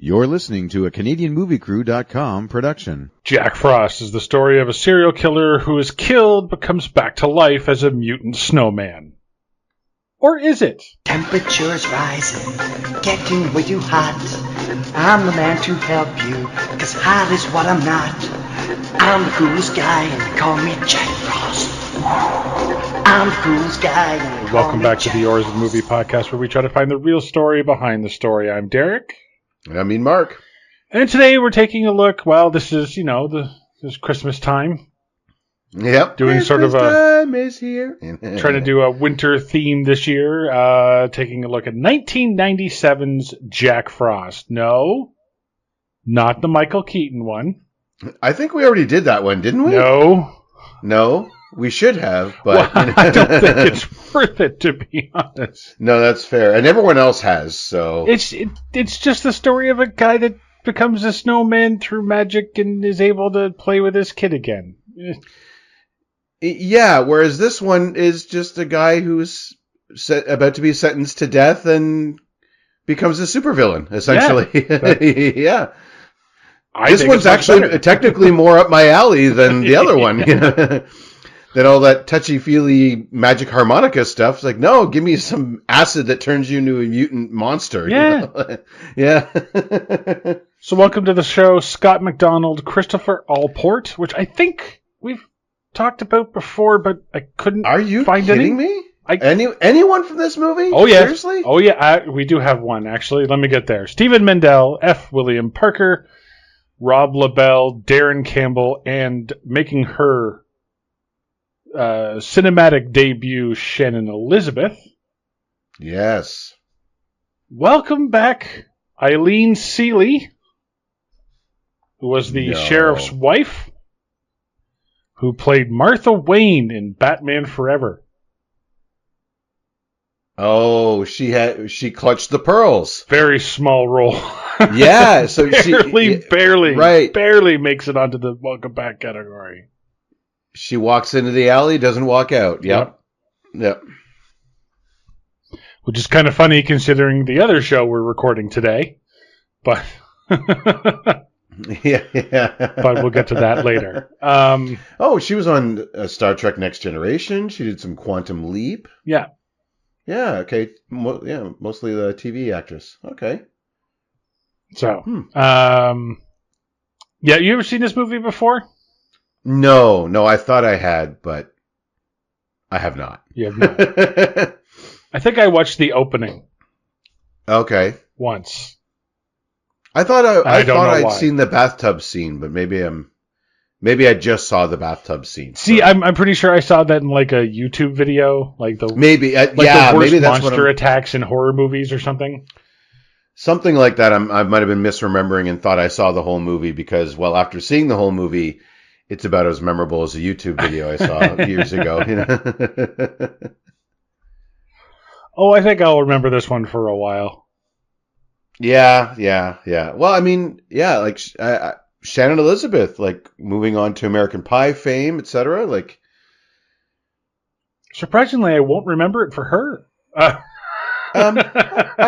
You're listening to a CanadianMovieCrew.com production. Jack Frost is the story of a serial killer who is killed but comes back to life as a mutant snowman. Or is it? Temperature's rising, getting way too hot. I'm the man to help you, cause hot is what I'm not. I'm the coolest guy and they call me Jack Frost. I'm the coolest guy and they call Welcome me back to Jack the Yours of Movie podcast, where we try to find the real story behind the story. I'm Derek. I mean, Mark. And today we're taking a look, well, this is, this Christmas time. Yep. Doing Christmas sort of a... time is here. Trying to do a winter theme this year. Taking a look at 1997's Jack Frost. No, not the Michael Keaton one. I think we already did that one, didn't we? No, we should have, but well, I don't think it's worth it, to be honest. No, that's fair, and everyone else has. So it's just the story of a guy that becomes a snowman through magic and is able to play with his kid again. Yeah, whereas this one is just a guy who's about to be sentenced to death and becomes a supervillain, essentially. Yeah. This one's actually technically more up my alley than the other one. Than all that touchy-feely magic harmonica stuff. It's like, no, give me some acid that turns you into a mutant monster. Yeah. Yeah. So welcome to the show, Scott McDonald, Christopher Allport, which I think we've talked about before, but I couldn't Are you find kidding me? Anyone from this movie? Oh, yeah. Seriously? Oh, yeah. We do have one, actually. Let me get there. Stephen Mendel, F. William Parker, Rob LaBelle, Darren Campbell, and making her cinematic debut, Shannon Elizabeth. Yes. Welcome back, Eileen Seeley, who was the sheriff's wife, who played Martha Wayne in Batman Forever. Oh, she clutched the pearls. Very small role. Yeah, so barely makes it onto the welcome back category. She walks into the alley, doesn't walk out. Yep. Which is kind of funny considering the other show we're recording today. But yeah. But we'll get to that later. She was on Star Trek Next Generation. She did some Quantum Leap. Yeah. Yeah, okay. Mostly the TV actress. Okay. So, you ever seen this movie before? No, I thought I had, but I have not. You have not. I think I watched the opening. Okay. Once. I thought I'd why. seen the bathtub scene, but maybe I just saw the bathtub scene. See, so. I'm pretty sure I saw that in like a YouTube video, like the maybe the worst maybe that's monster attacks in horror movies or something. Something like that. I might have been misremembering and thought I saw the whole movie because, well, after seeing the whole movie, it's about as memorable as a YouTube video I saw years ago. Oh, I think I'll remember this one for a while. Yeah. Well, I mean, yeah, like Shannon Elizabeth, like moving on to American Pie fame, etc. Like, surprisingly, I won't remember it for her. I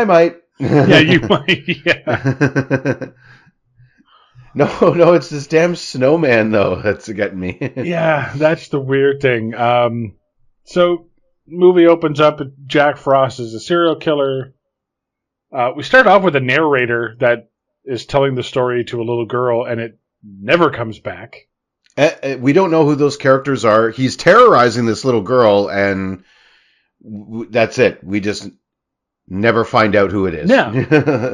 might. Yeah, you might. Yeah. No, it's this damn snowman though that's getting me. Yeah, that's the weird thing. So, movie opens up. Jack Frost is a serial killer. We start off with a narrator that is telling the story to a little girl, and it never comes back. We don't know who those characters are. He's terrorizing this little girl, and that's it. We just never find out who it is. Yeah.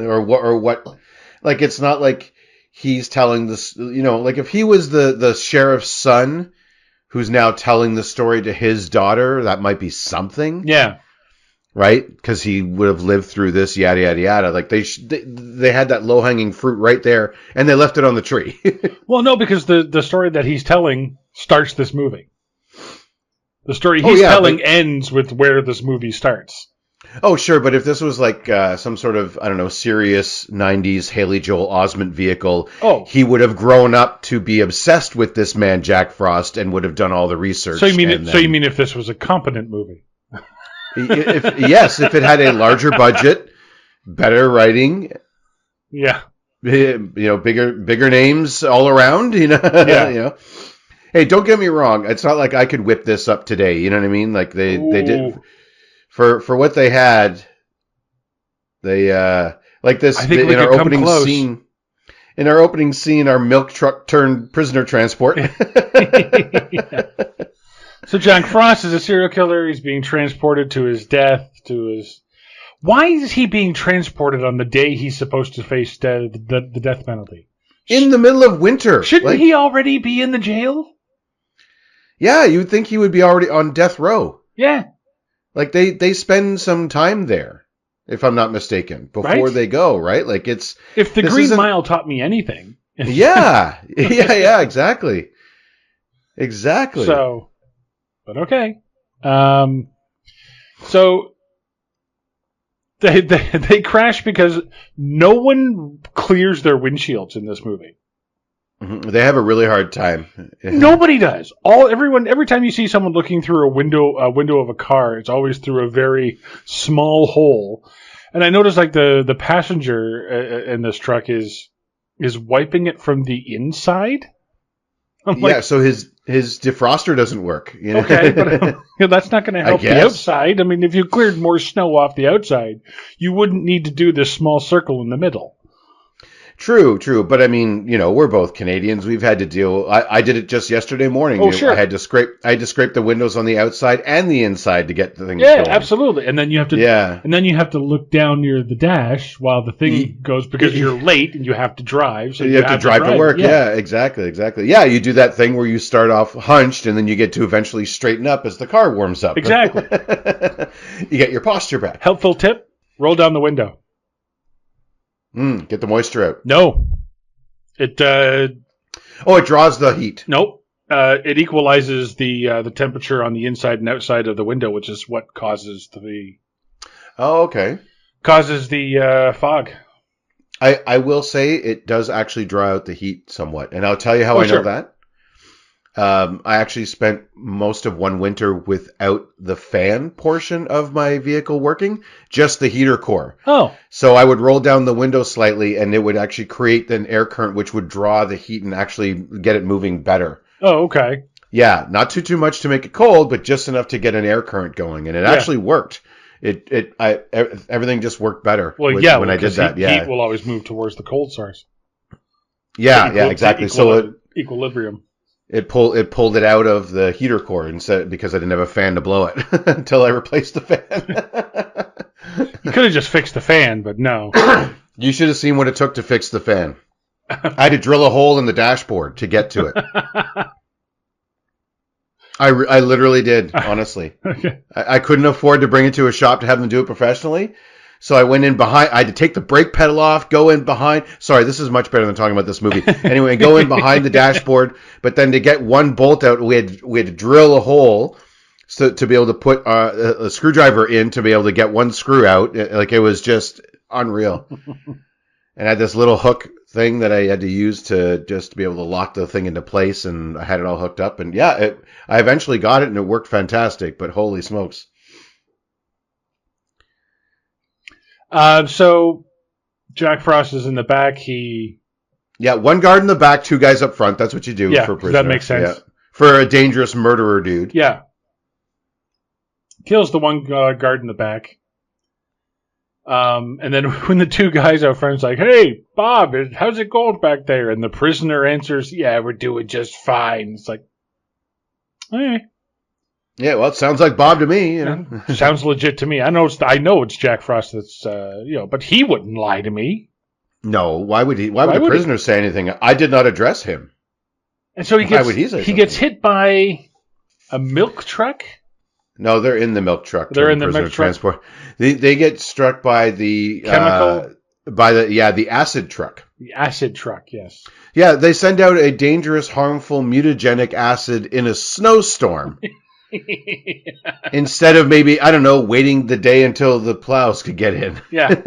or what. Like, it's not like he's telling this, like if he was the sheriff's son who's now telling the story to his daughter, that might be something. Yeah. Right? Because he would have lived through this, yada, yada, yada. Like, they had that low-hanging fruit right there, and they left it on the tree. Well, no, because the story that he's telling starts this movie. The story he's telling ends with where this movie starts. Oh, sure, but if this was like some sort of, I don't know, serious 90s Haley Joel Osment vehicle, he would have grown up to be obsessed with this man, Jack Frost, and would have done all the research. So you mean if this was a competent movie? If it had a larger budget, better writing, Yeah. bigger names all around. Yeah. Hey, don't get me wrong. It's not like I could whip this up today. You know what I mean? Like they did for what they had. They like this I think in our opening scene. In our opening scene, our milk truck turned prisoner transport. Yeah. So Jack Frost is a serial killer. He's being transported to his death. Why is he being transported on the day he's supposed to face the death penalty? In the middle of winter. Shouldn't he already be in the jail? Yeah, you would think he would be already on death row. Yeah. Like they spend some time there, if I'm not mistaken, before they go, right? Like if the Green Mile taught me anything. Yeah, exactly. So, but okay. So they crash because no one clears their windshields in this movie. Mm-hmm. They have a really hard time. Nobody does. Every time you see someone looking through a window of a car, it's always through a very small hole. And I noticed like the passenger in this truck is wiping it from the inside. So his defroster doesn't work. Okay, but that's not going to help the outside. I mean, if you cleared more snow off the outside, you wouldn't need to do this small circle in the middle. True. But I mean, we're both Canadians. We've had to deal. I did it just yesterday morning. Oh, sure. I had to scrape the windows on the outside and the inside to get the thing going. Yeah, absolutely. And then you have to. Yeah. And then you have to look down near the dash while the thing goes because you're late and you have to drive. So you have to drive to work. Yeah, exactly. Yeah, you do that thing where you start off hunched and then you get to eventually straighten up as the car warms up. Exactly. You get your posture back. Helpful tip: roll down the window. Get the moisture out. No. It draws the heat. Nope. It equalizes the temperature on the inside and outside of the window, which is what causes the fog. I will say it does actually draw out the heat somewhat, and I'll tell you how I know that. I actually spent most of one winter without the fan portion of my vehicle working, just the heater core. Oh. So I would roll down the window slightly, and it would actually create an air current, which would draw the heat and actually get it moving better. Oh, okay. Yeah, not too much to make it cold, but just enough to get an air current going, and it actually worked. Everything just worked better. Well, when I did that. Heat will always move towards the cold source. Yeah, exactly. Equilibrium. It pulled it out of the heater core instead because I didn't have a fan to blow it until I replaced the fan. You could have just fixed the fan, but no. You should have seen what it took to fix the fan. I had to drill a hole in the dashboard to get to it. I literally did, honestly. Okay. I couldn't afford to bring it to a shop to have them do it professionally. So I went in behind. I had to take the brake pedal off, go in behind. Sorry, this is much better than talking about this movie. Anyway, go in behind the dashboard. But then to get one bolt out, we had to drill a hole to be able to put a screwdriver in to be able to get one screw out. Like it was just unreal. And I had this little hook thing that I had to use to just be able to lock the thing into place, and I had it all hooked up. And I eventually got it, and it worked fantastic. But holy smokes! So Jack Frost is in the back. One guard in the back, two guys up front. That's what you do for a prisoner. That makes sense. Yeah. For a dangerous murderer dude. Yeah. Kills the one guard in the back. And then when the two guys out front is like, "Hey, Bob, how's it going back there?" And the prisoner answers, "Yeah, we're doing just fine." It's like, hey. Yeah, well, it sounds like Bob to me. Sounds legit to me. I know it's Jack Frost. That's but he wouldn't lie to me. No, why would he? Why would the prisoner say anything? I did not address him. And so he gets hit by a milk truck. No, they're in the milk truck. They're in the milk transport. They get struck by the chemical. The acid truck. The acid truck, yes. Yeah, they send out a dangerous, harmful, mutagenic acid in a snowstorm. Instead of maybe, I don't know, waiting the day until the plows could get in. Yeah.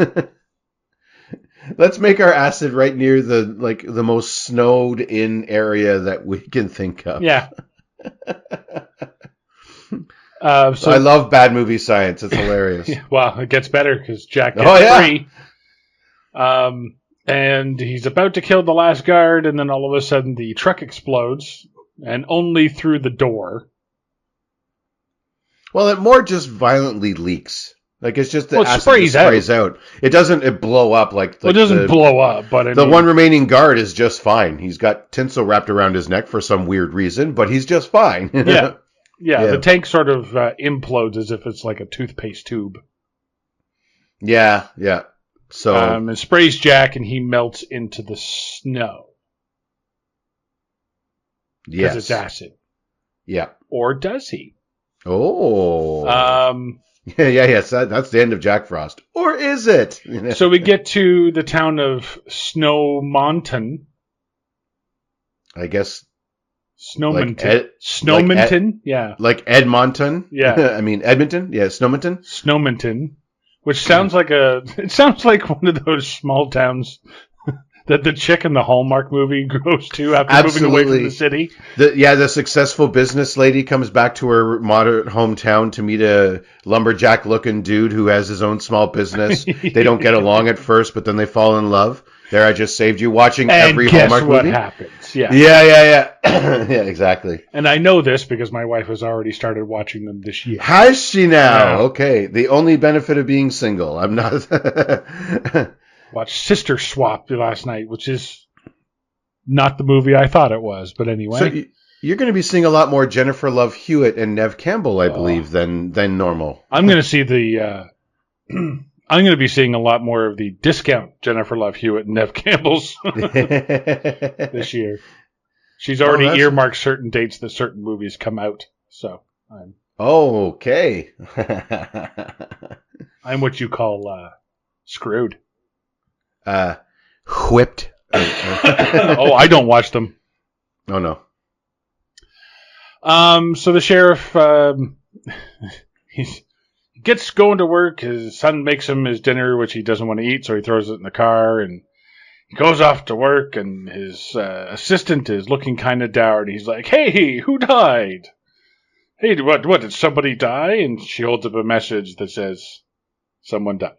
Let's make our acid right near the most snowed in area that we can think of. Yeah. So I love bad movie science. It's hilarious. Well, it gets better because Jack gets free. And he's about to kill the last guard, and then all of a sudden the truck explodes, and only through the door. Well, it more just violently leaks. Like, it's just the Well, it acid sprays just sprays out. It doesn't blow up like Well, it doesn't blow up, but I the mean, one remaining guard is just fine. He's got tinsel wrapped around his neck for some weird reason, but he's just fine. Yeah, the tank sort of implodes as if it's like a toothpaste tube. Yeah. So it sprays Jack, and he melts into the snow. Because it's acid. Yeah. Or does he? Oh. Yes. That's the end of Jack Frost. Or is it? So we get to the town of Snowmonton. I guess. Snowmonton. Snowmonton? Yeah. Like Edmonton? Yeah. I mean, Edmonton? Yeah, Snowmonton? Snowmonton. Which sounds like it sounds like one of those small towns that the chick in the Hallmark movie goes to after moving away from the city. The successful business lady comes back to her moderate hometown to meet a lumberjack-looking dude who has his own small business. They don't get along at first, but then they fall in love. There, I just saved you watching every Hallmark movie. And guess what happens? Yeah. Yeah. Yeah, exactly. And I know this because my wife has already started watching them this year. Has she now? Yeah. Okay. The only benefit of being single. I'm not... Watched Sister Swap last night, which is not the movie I thought it was, but anyway. So you're going to be seeing a lot more Jennifer Love Hewitt and Nev Campbell, I believe, than normal. I'm going to see I'm going to be seeing a lot more of the discount Jennifer Love Hewitt and Nev Campbell's this year. She's already earmarked certain dates that certain movies come out. So I'm okay. I'm what you call screwed. Whipped. Oh, I don't watch them. Oh no. So the sheriff he gets going to work. His son makes him his dinner, which he doesn't want to eat, so he throws it in the car, and he goes off to work, and his assistant is looking kind of dour. He's like, "Hey, who died? Hey, what, did somebody die?" And she holds up a message that says, "Someone died."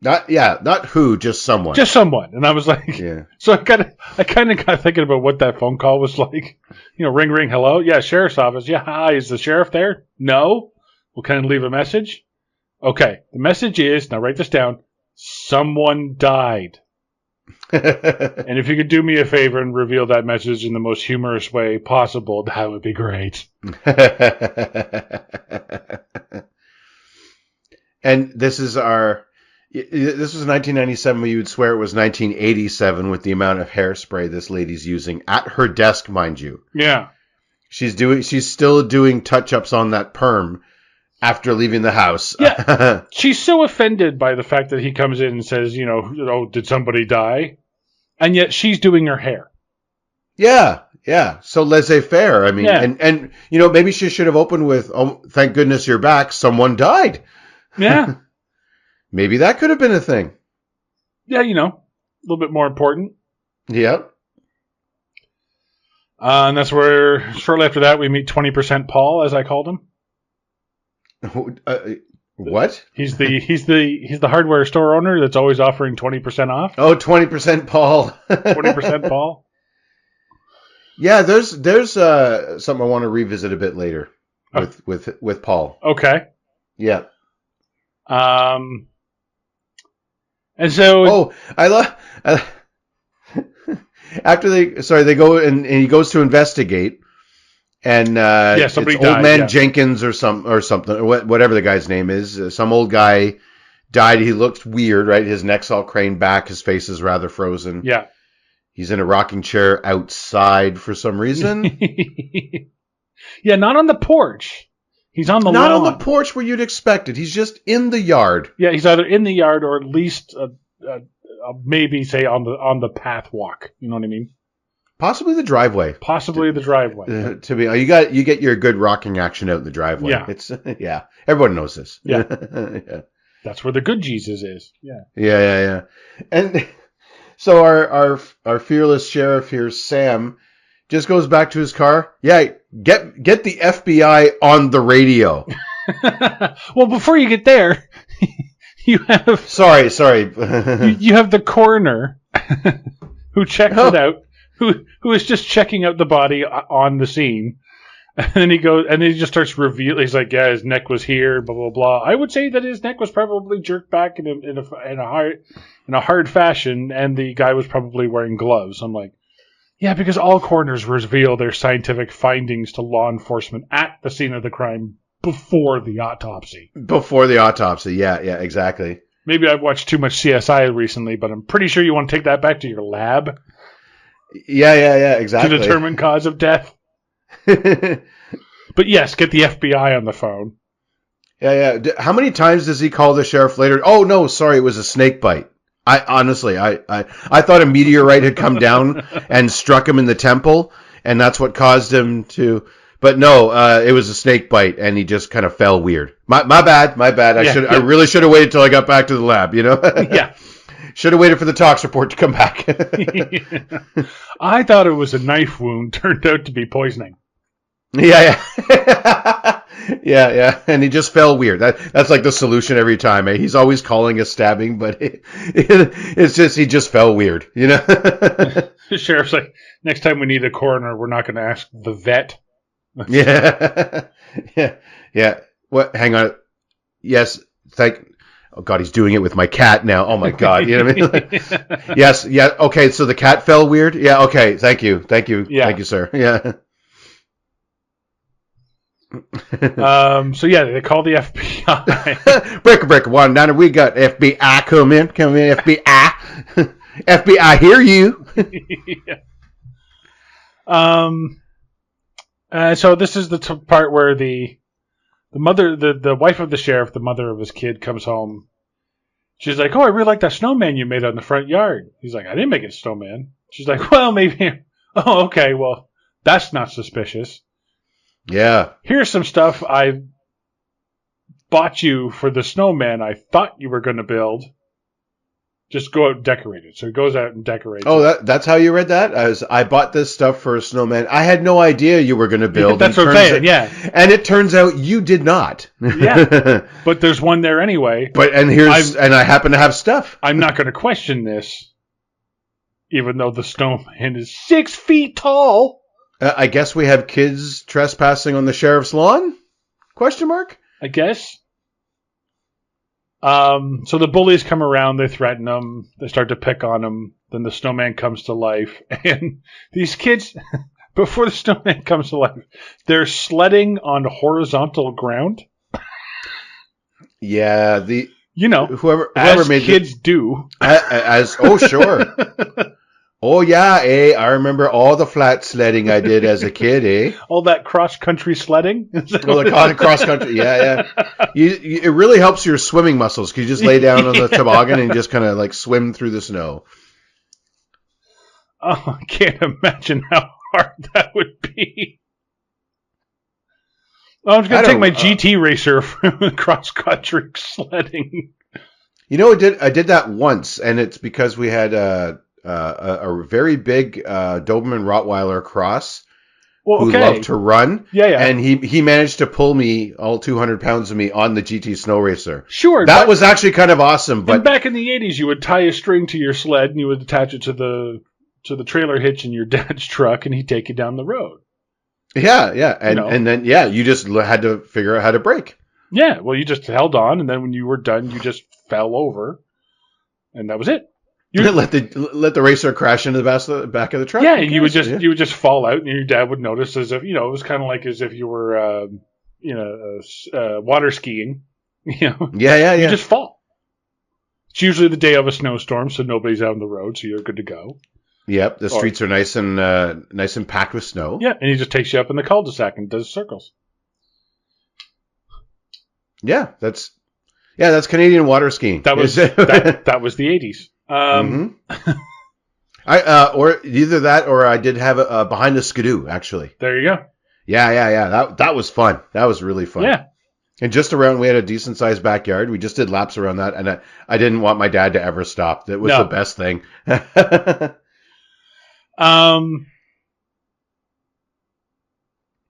Not who, just someone. Just someone. And I was like, yeah. So I kind of got thinking about what that phone call was like. You know, ring, ring, hello? Yeah, sheriff's office. Yeah, hi, is the sheriff there? No? Well, can I leave a message? Okay, the message is, now write this down, someone died. And if you could do me a favor and reveal that message in the most humorous way possible, that would be great. And this was 1997, but you would swear it was 1987 with the amount of hairspray this lady's using at her desk, mind you. Yeah. She's still doing touch-ups on that perm after leaving the house. Yeah. She's so offended by the fact that he comes in and says, oh, did somebody die? And yet she's doing her hair. Yeah. So laissez-faire. I mean, and maybe she should have opened with, "Oh, thank goodness you're back. Someone died." Yeah. Maybe that could have been a thing. Yeah, a little bit more important. Yep. And that's where, shortly after that, we meet 20% Paul, as I called him. What? He's the hardware store owner that's always offering 20% off. Oh, 20% Paul. 20% Paul. Yeah, there's something I want to revisit a bit later with Paul. Okay. Yeah. And so, I love after they go and he goes to investigate, and somebody it's died, old man Jenkins or something, or whatever the guy's name is. Some old guy died. He looks weird, right? His neck's all craned back. His face is rather frozen. Yeah. He's in a rocking chair outside for some reason. Yeah, not on the porch. He's on the lawn. Not on the porch where you'd expect it. He's just in the yard. Yeah, he's either in the yard or at least maybe say on the path walk. You know what I mean? Possibly the driveway. You get your good rocking action out in the driveway. Yeah. It's everyone knows this. Yeah. Yeah. That's where the good Jesus is. Yeah. Yeah. And so our fearless sheriff here, Sam, just goes back to his car. Yeah, get the FBI on the radio. Well, before you get there, You have Sorry. you have the coroner who checks it out, who is just checking out the body on the scene, and then he goes and he just starts revealing. He's like, "Yeah, his neck was here, blah blah blah." I would say that his neck was probably jerked back in a hard fashion, and the guy was probably wearing gloves. I'm like, yeah, because all coroners reveal their scientific findings to law enforcement at the scene of the crime before the autopsy. Yeah, exactly. Maybe I've watched too much CSI recently, but I'm pretty sure you want to take that back to your lab. Yeah, exactly. To determine cause of death. But yes, get the FBI on the phone. Yeah. How many times does he call the sheriff later? Oh, no, sorry, it was a snake bite. I thought a meteorite had come down and struck him in the temple, and that's what caused him to... But no, it was a snake bite, and he just kind of fell weird. My bad. I really should have waited till I got back to the lab, you know? Yeah. Should have waited for the tox report to come back. I thought it was a knife wound. Turned out to be poisoning. Yeah. Yeah. And he just fell weird. That's like the solution every time. Eh? He's always calling a stabbing, but it's just he just fell weird, you know? The sheriff's like, next time we need a coroner, we're not going to ask the vet. Yeah. What? Hang on. Yes. Oh God, he's doing it with my cat now. Oh my God, you know what I mean? Like, yes. Yeah. Okay. So the cat fell weird. Yeah. Okay. Thank you. Yeah. Thank you, sir. Yeah. So yeah, they call the FBI. breaker one. Now we got FBI. Come in, FBI. FBI, hear you. So this is the part where the mother, the wife of the sheriff, the mother of his kid, comes home. She's like, "Oh, I really like that snowman you made on the front yard." He's like, "I didn't make it a snowman." She's like, "Well, maybe." Oh, okay. Well, that's not suspicious. Yeah. Here's some stuff I bought you for the snowman I thought you were going to build. Just go out and decorate it. So he goes out and decorates it. That's how you read that? I bought this stuff for a snowman. I had no idea you were going to build. That's what I'm saying, yeah. And it turns out you did not. Yeah. But there's one there anyway. And I happen to have stuff. I'm not going to question this, even though the snowman is 6 feet tall. I guess we have kids trespassing on the sheriff's lawn? Question mark? I guess. So the bullies come around, they threaten him, they start to pick on him, then the snowman comes to life, and these kids, before the snowman comes to life, they're sledding on horizontal ground. Yeah, whoever as made kids do. Sure. Oh yeah, I remember all the flat sledding I did as a kid, All that cross-country sledding? Well, the cross-country, yeah. It really helps your swimming muscles, because you just lay down on the toboggan and just kind of like swim through the snow. Oh, I can't imagine how hard that would be. Oh, I'm just going to take my GT racer from cross-country sledding. You know, I did that once, and it's because we had a very big Doberman Rottweiler cross who loved to run. Yeah. And he managed to pull me, all 200 pounds of me, on the GT Snow Racer. Sure. That was actually kind of awesome. But back in the 80s, you would tie a string to your sled and you would attach it to the trailer hitch in your dad's truck, and he'd take you down the road. Yeah. And then you just had to figure out how to brake. Yeah, well, you just held on, and then when you were done, you just fell over, and that was it. You let the racer crash into the back of the truck. Yeah, and you would just fall out, and your dad would notice, as if it was kind of like as if you were water skiing. Yeah. You just fall. It's usually the day of a snowstorm, so nobody's out on the road, so you're good to go. Yep, the streets are nice and packed with snow. Yeah, and he just takes you up in the cul-de-sac and does circles. Yeah, that's Canadian water skiing. That was that was the 80s. Or either that, or I did have a behind the skidoo, actually. There you go. Yeah. That was fun. That was really fun. Yeah. And just around, we had a decent sized backyard. We just did laps around that, and I didn't want my dad to ever stop. That was the best thing.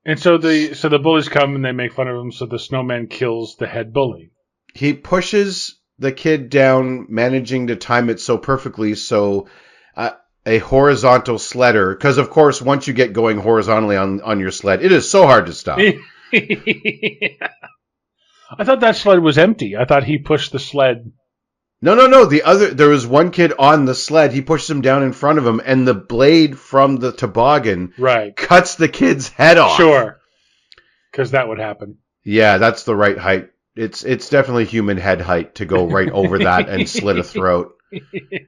And so the bullies come and they make fun of him. So the snowman kills the head bully. He pushes the kid down, managing to time it so perfectly so a horizontal sledder, because of course once you get going horizontally on your sled, it is so hard to stop. I thought that sled was empty. I thought he pushed the sled. No. There was one kid on the sled. He pushes him down in front of him, and the blade from the toboggan cuts the kid's head off. Sure, because that would happen. Yeah, that's the right height. It's definitely human head height to go right over that and slit a throat.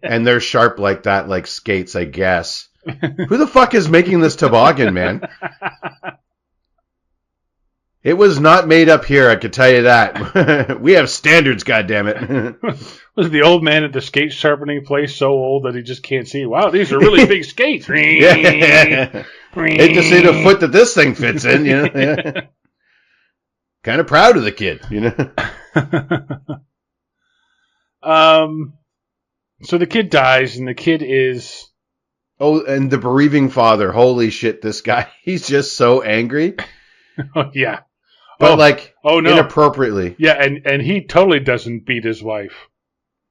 And they're sharp like that, like skates, I guess. Who the fuck is making this toboggan, man? It was not made up here, I can tell you that. We have standards, goddammit. Was the old man at the skate sharpening place so old that he just can't see? Wow, these are really big skates. Yeah. Hate to see the foot that this thing fits in, you know. Yeah. Kind of proud of the kid, you know. So the kid dies, and the kid is... Oh, and the bereaving father. Holy shit, this guy. He's just so angry. Oh, yeah. But, no. Inappropriately. Yeah, and he totally doesn't beat his wife.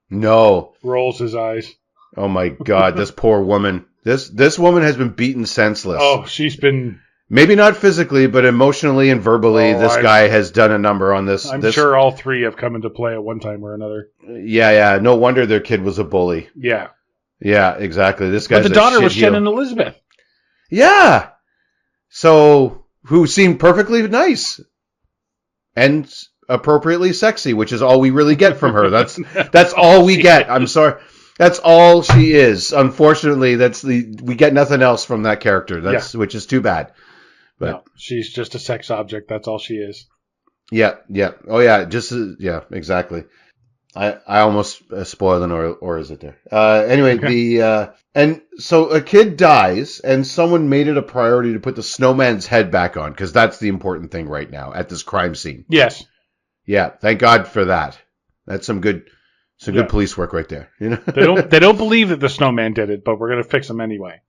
No. Rolls his eyes. Oh, my God, this poor woman. This woman has been beaten senseless. Oh, she's been... Maybe not physically, but emotionally and verbally, this guy has done a number on this. I'm sure all three have come into play at one time or another. Yeah. No wonder their kid was a bully. Yeah. Yeah, exactly. This guy's But the daughter was Shannon Elizabeth. Yeah. So, who seemed perfectly nice. And appropriately sexy, which is all we really get from her. That's all we get. I'm sorry. That's all she is. Unfortunately, we get nothing else from that character. Which is too bad. But no, she's just a sex object. That's all she is. Yeah. Oh yeah, exactly. I almost spoiled an or is it there? Anyway, and so a kid dies, and someone made it a priority to put the snowman's head back on, because that's the important thing right now at this crime scene. Yes. Yeah, thank God for that. That's some good police work right there. You know, they don't believe that the snowman did it, but we're gonna fix him anyway.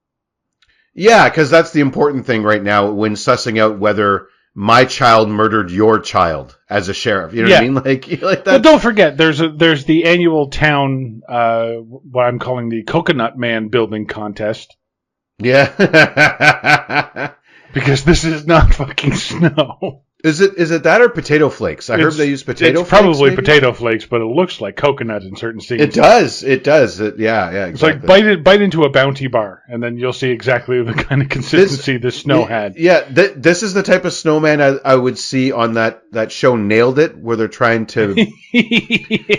Yeah, because that's the important thing right now when sussing out whether my child murdered your child as a sheriff. You know what I mean? Like that. But don't forget, there's the annual town, what I'm calling the Coconut Man building contest. Yeah. Because this is not fucking snow. Is it that or potato flakes? I heard they use potato flakes. It's probably maybe? Potato flakes, but it looks like coconut in certain scenes. It does. Yeah, exactly. It's like bite into a Bounty bar, and then you'll see exactly the kind of consistency this snow had. Yeah, this is the type of snowman I would see on that show Nailed It, where they're trying to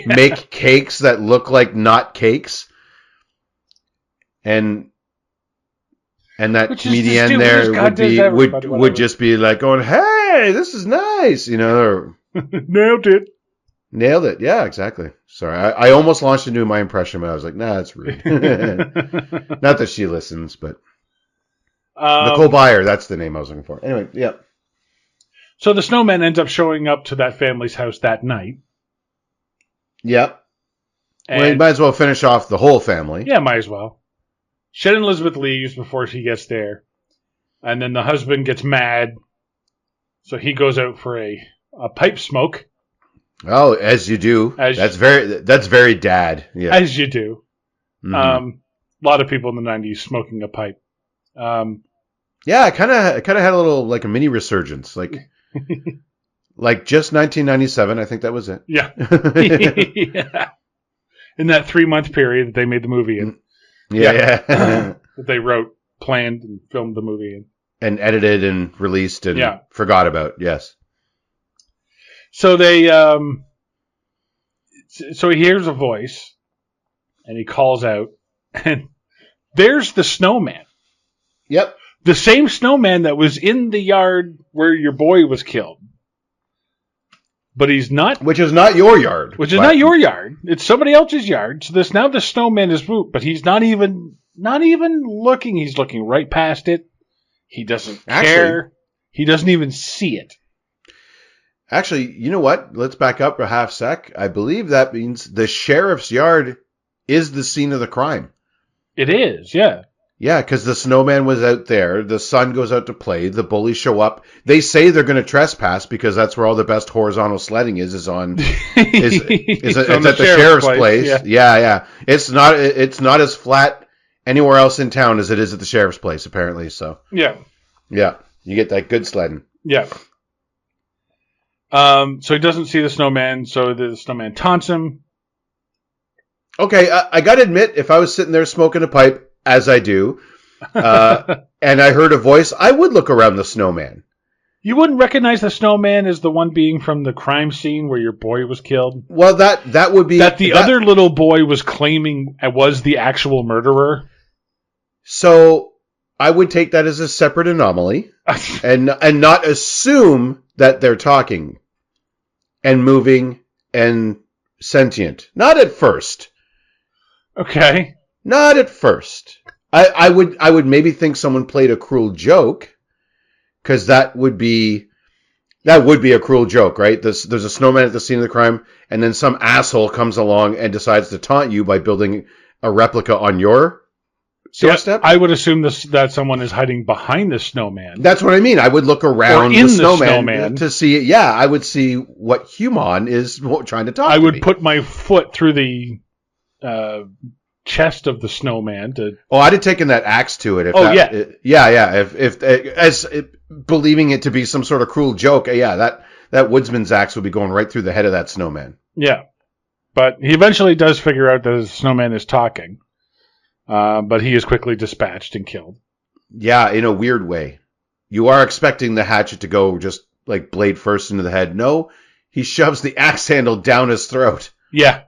make cakes that look like not cakes. And that comedian there would just be like going, "Hey, this is nice," you know. Or, Nailed it. Yeah, exactly. Sorry, I almost launched into my impression, but I was like, "Nah, that's rude." Not that she listens, but Nicole Byer, that's the name I was looking for. Anyway, yeah. So the snowman ends up showing up to that family's house that night. Yep. Well, you might as well finish off the whole family. Yeah, might as well. Shannon Elizabeth leaves before she gets there. And then the husband gets mad. So he goes out for a pipe smoke. Oh, as you do. That's very dad. Yeah. As you do. Mm-hmm. A lot of people in the 90s smoking a pipe. Yeah, I kind of had a little, like a mini resurgence. Like just 1997, I think that was it. Yeah. Yeah. In that 3-month period that they made the movie in. Yeah. That they wrote, planned, and filmed the movie in. And edited and released and forgot about, yes. So they, so he hears a voice, and he calls out, and there's the snowman. Yep. The same snowman that was in the yard where your boy was killed. But he's not... Which is not your yard. Not your yard. It's somebody else's yard. So now the snowman is moved, but he's not even looking. He's looking right past it. He doesn't care. He doesn't even see it. Actually, you know what? Let's back up a half sec. I believe that means the sheriff's yard is the scene of the crime. It is, yeah. Yeah, because the snowman was out there. The son goes out to play. The bullies show up. They say they're going to trespass because that's where all the best horizontal sledding is on. It's at the sheriff's place. Yeah. It's not as flat anywhere else in town as it is at the sheriff's place, apparently. So yeah, you get that good sledding. Yeah. So he doesn't see the snowman. So the snowman taunts him. Okay, I got to admit, if I was sitting there smoking a pipe, as I do, and I heard a voice, I would look around the snowman. You wouldn't recognize the snowman as the one being from the crime scene where your boy was killed? Well, that would be... That the other little boy was claiming was the actual murderer? So, I would take that as a separate anomaly, and not assume that they're talking, and moving, and sentient. Not at first. Okay. Not at first. I would maybe think someone played a cruel joke, because that would be a cruel joke, right? There's a snowman at the scene of the crime, and then some asshole comes along and decides to taunt you by building a replica on your doorstep. I would assume that someone is hiding behind the snowman. That's what I mean. I would look around the snowman to see it. Yeah, I would see what human is trying to talk to me. I would put my foot through the chest of the snowman to... Oh, I'd have taken that axe to it. If believing it to be some sort of cruel joke, that woodsman's axe would be going right through the head of that snowman. Yeah. But he eventually does figure out that the snowman is talking. But he is quickly dispatched and killed. Yeah, in a weird way. You are expecting the hatchet to go just like blade first into the head. No, he shoves the axe handle down his throat. Yeah.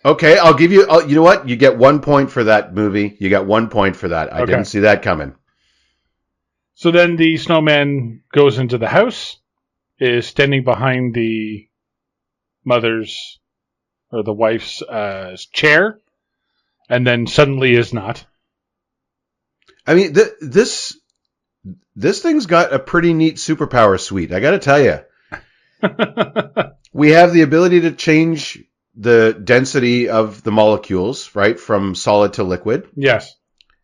Okay, I'll give you... you know what? You get 1 point for that movie. You got 1 point for that. I didn't see that coming. So then the snowman goes into the house, is standing behind the mother's or the wife's chair, and then suddenly is not. I mean, this thing's got a pretty neat superpower suite. I got to tell you. We have the ability to change the density of the molecules, right, from solid to liquid. Yes.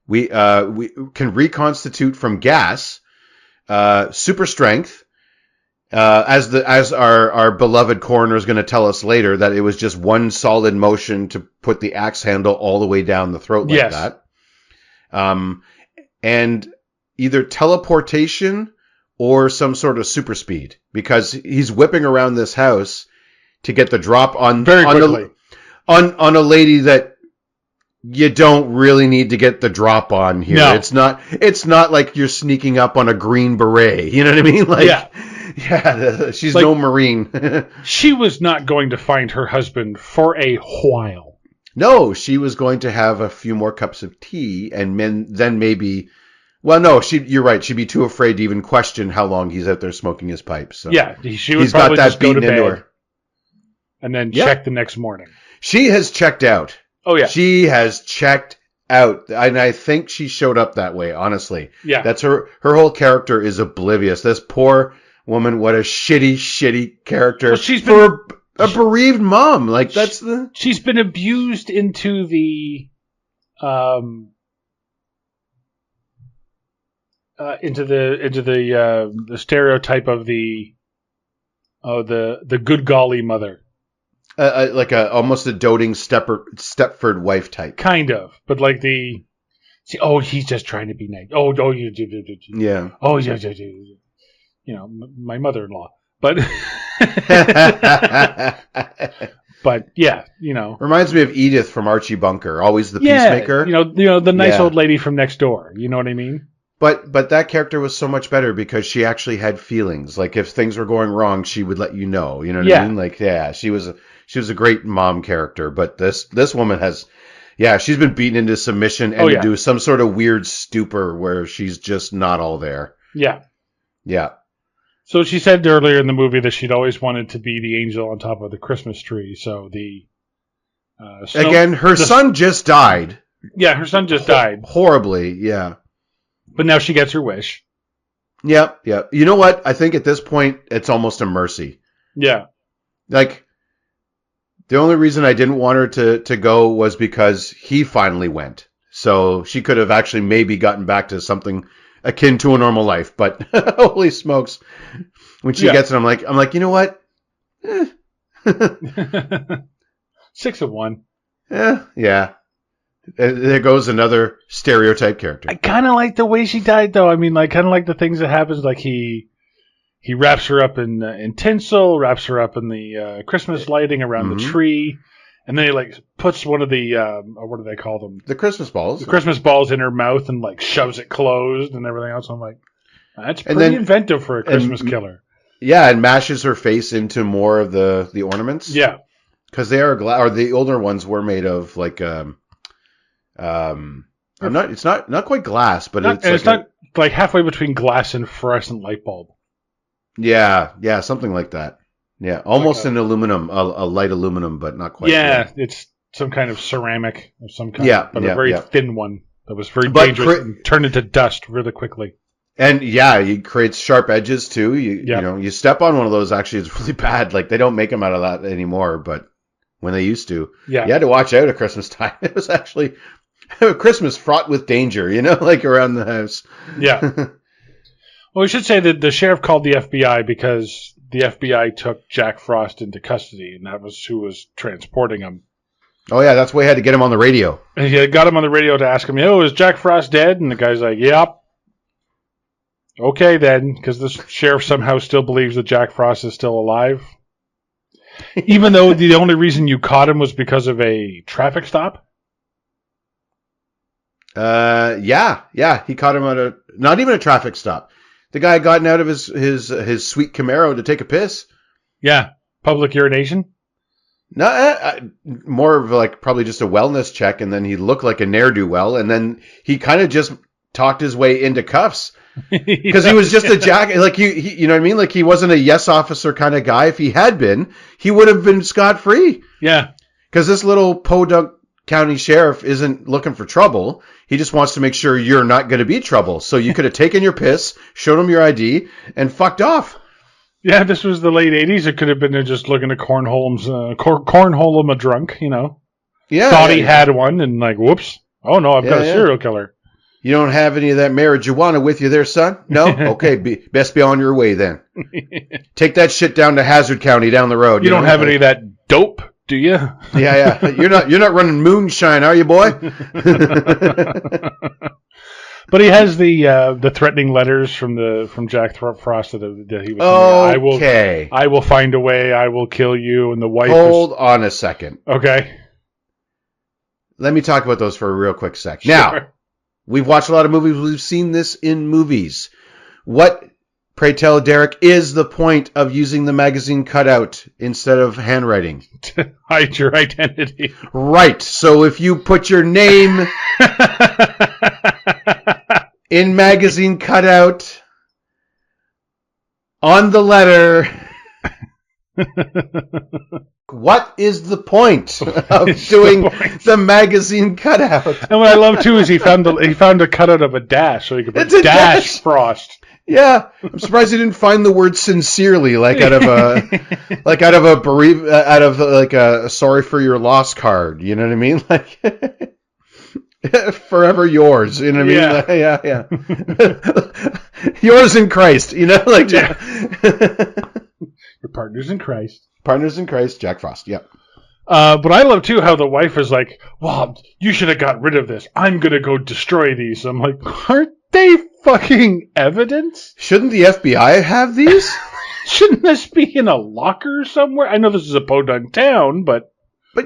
We can reconstitute from gas, super strength, as our beloved coroner is going to tell us later that it was just one solid motion to put the axe handle all the way down the throat like that. And either teleportation or some sort of super speed, because he's whipping around this house to get the drop on a lady that you don't really need to get the drop on here. No. It's not like you're sneaking up on a green beret. You know what I mean? Like, she's like, no Marine. She was not going to find her husband for a while. No, she was going to have a few more cups of tea, and then maybe... Well, no, you're right. She'd be too afraid to even question how long he's out there smoking his pipe. So yeah, she would probably just go to bed and then check the next morning. She has checked out. Oh, yeah. She has checked out. And I think she showed up that way, honestly. Yeah. That's her whole character is oblivious. This poor woman, what a shitty character. Well, she's been a bereaved mom. Like, she's been abused into the stereotype of the good golly mother. Like almost a doting Stepford wife type. Kind of. But like he's just trying to be nice. Yeah. My mother-in-law. But but yeah, reminds me of Edith from Archie Bunker, always the peacemaker. The nice old lady from next door. You know what I mean? But that character was so much better because she actually had feelings. Like if things were going wrong, she would let you know. You know what I mean? Like she was a great mom character. But this woman has, she's been beaten into submission and into some sort of weird stupor where she's just not all there. Yeah. Yeah. So she said earlier in the movie that she'd always wanted to be the angel on top of the Christmas tree. So her son just died. Yeah, her son just died horribly. Yeah. But now she gets her wish. Yeah. You know what? I think at this point, it's almost a mercy. Yeah. Like, the only reason I didn't want her to go was because he finally went. So she could have actually maybe gotten back to something akin to a normal life. But holy smokes, when she gets it, I'm like, you know what? 6 of 1. Yeah. There goes another stereotype character. I kind of like the way she died, though. I mean, like, kind of like the things that happens. Like he wraps her up in tinsel, wraps her up in the Christmas lighting around the tree, and then he like puts one of the what do they call them? The Christmas balls. The Christmas balls in her mouth and like shoves it closed and everything else. I'm like, that's pretty inventive for a Christmas killer. Yeah, and mashes her face into more of the ornaments. Yeah, because they are or the older ones were made of like it's not quite glass, but it's not like halfway between glass and fluorescent light bulb. Yeah, something like that. Yeah, almost an aluminum, a light aluminum, but not quite. Yeah, it's some kind of ceramic of some kind. Yeah, but a very thin one that was very dangerous and turned into dust really quickly. And it creates sharp edges too. You step on one of those, actually, it's really bad. Like they don't make them out of that anymore, but when they used to, you had to watch out at Christmas time. It was actually Christmas fraught with danger, like around the house. Yeah. Well, we should say that the sheriff called the FBI because the FBI took Jack Frost into custody, and that was who was transporting him. Oh, yeah, that's why he had to get him on the radio. And he got him on the radio to ask him, is Jack Frost dead? And the guy's like, yep. Okay, then, because the sheriff somehow still believes that Jack Frost is still alive. Even though the only reason you caught him was because of a traffic stop? Yeah, he caught him at not even a traffic stop. The guy had gotten out of his sweet Camaro to take a piss. Yeah, public urination. No, more of like probably just a wellness check, and then he looked like a ne'er-do-well, and then he kind of just talked his way into cuffs because he was just a jack. Like you know what I mean? Like he wasn't a yes officer kind of guy. If he had been, he would have been scot-free. Yeah, because this little Podunk County sheriff isn't looking for trouble. He just wants to make sure you're not going to be trouble. So you could have taken your piss, showed him your ID, and fucked off. Yeah, this was the late 80s. It could have been just looking to cornhole him a drunk, Yeah. Thought he had one, and like, whoops. Oh, no, I've got a serial killer. You don't have any of that marijuana with you there, son? No? Okay, best be on your way then. Take that shit down to Hazard County down the road. You don't have any of that dope, do you? Yeah. You're not running moonshine, are you, boy? But he has the threatening letters from Jack Frost that he was. Okay. I will find a way. I will kill you. And the wife. Hold on a second. Okay. Let me talk about those for a real quick sec. Sure. Now, we've watched a lot of movies. We've seen this in movies. What, pray tell, Derek, is the point of using the magazine cutout instead of handwriting? To hide your identity. Right. So if you put your name in magazine cutout on the letter, what is the point of doing the magazine cutout? And what I love too is he found a cutout of a dash, so he could put dash Frost. Yeah, I'm surprised he didn't find the word sincerely, like out of a sorry for your loss card. You know what I mean? Like forever yours. You know what I mean? Yeah. Yours in Christ. Like your partners in Christ. Partners in Christ, Jack Frost. Yep. But I love too how the wife is like, "Well, you should have got rid of this. I'm gonna go destroy these." I'm like, aren't they fucking evidence? Shouldn't the FBI have these? Shouldn't this be in a locker somewhere? I know this is a podunk town, but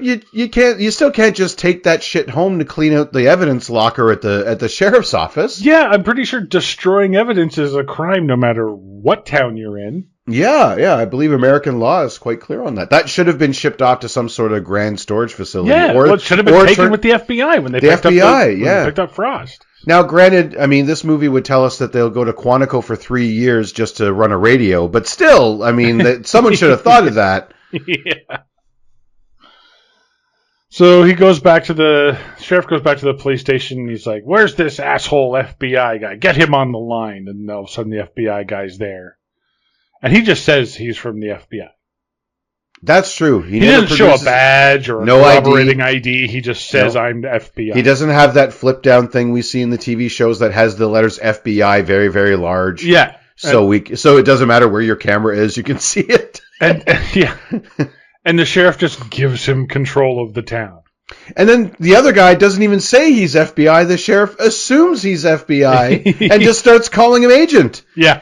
you still can't just take that shit home to clean out the evidence locker at the sheriff's office. Yeah, I'm pretty sure destroying evidence is a crime no matter what town you're in. Yeah, I believe American law is quite clear on that. That should have been shipped off to some sort of grand storage facility. Yeah, it should have been taken with the FBI when they picked up Frost. Now, granted, I mean, this movie would tell us that they'll go to Quantico for 3 years just to run a radio, but still, I mean, someone should have thought of that. Yeah. So sheriff goes back to the police station, and he's like, "Where's this asshole FBI guy? Get him on the line." And all of a sudden, the FBI guy's there. And he just says he's from the FBI. That's true. He doesn't show a badge or a corroborating ID. He just says, I'm the FBI. He doesn't have that flip down thing we see in the TV shows that has the letters FBI very, very large. Yeah. So it doesn't matter where your camera is, you can see it. And the sheriff just gives him control of the town. And then the other guy doesn't even say he's FBI. The sheriff assumes he's FBI and just starts calling him agent. Yeah.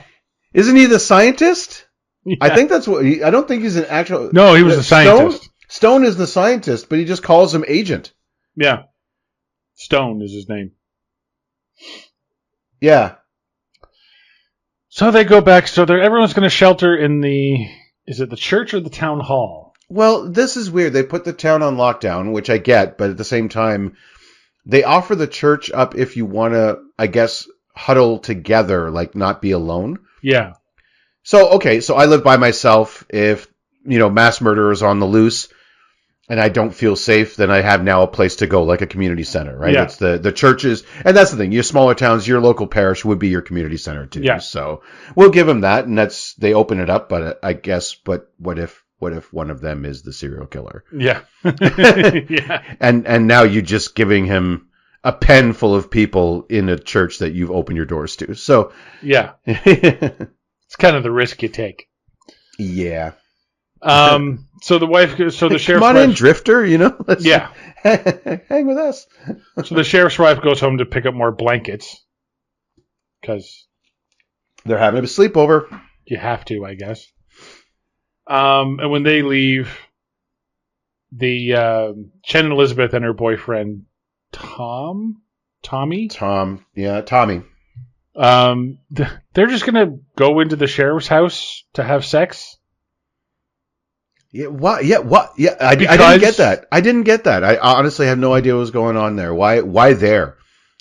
Isn't he the scientist? Yeah. I think that's what. I don't think he's an actual. No, he was the scientist. Stone is the scientist, but he just calls him agent. Yeah. Stone is his name. Yeah. So they go back. So everyone's going to shelter in the. Is it the church or the town hall? Well, this is weird. They put the town on lockdown, which I get, but at the same time, they offer the church up if you want to, I guess, huddle together, like not be alone. Yeah. So I live by myself. If, mass murder is on the loose and I don't feel safe, then I have now a place to go, like a community center, right? Yeah. It's the churches. And that's the thing. Your smaller towns, your local parish would be your community center too. Yeah. So we'll give them that. And they open it up. But I guess, what if one of them is the serial killer? Yeah. Yeah. And now you're just giving him a pen full of people in a church that you've opened your doors to. So yeah. It's kind of the risk you take. Yeah. So the sheriff's come on in, Drifter. Let's yeah, hang with us. So the sheriff's wife goes home to pick up more blankets because they're having a sleepover. You have to, I guess. And when they leave, the Chen and Elizabeth and her boyfriend Tommy. They're just gonna go into the sheriff's house to have sex. Yeah. What? Yeah. What? Yeah. I didn't get that. I honestly have no idea what was going on there. Why there?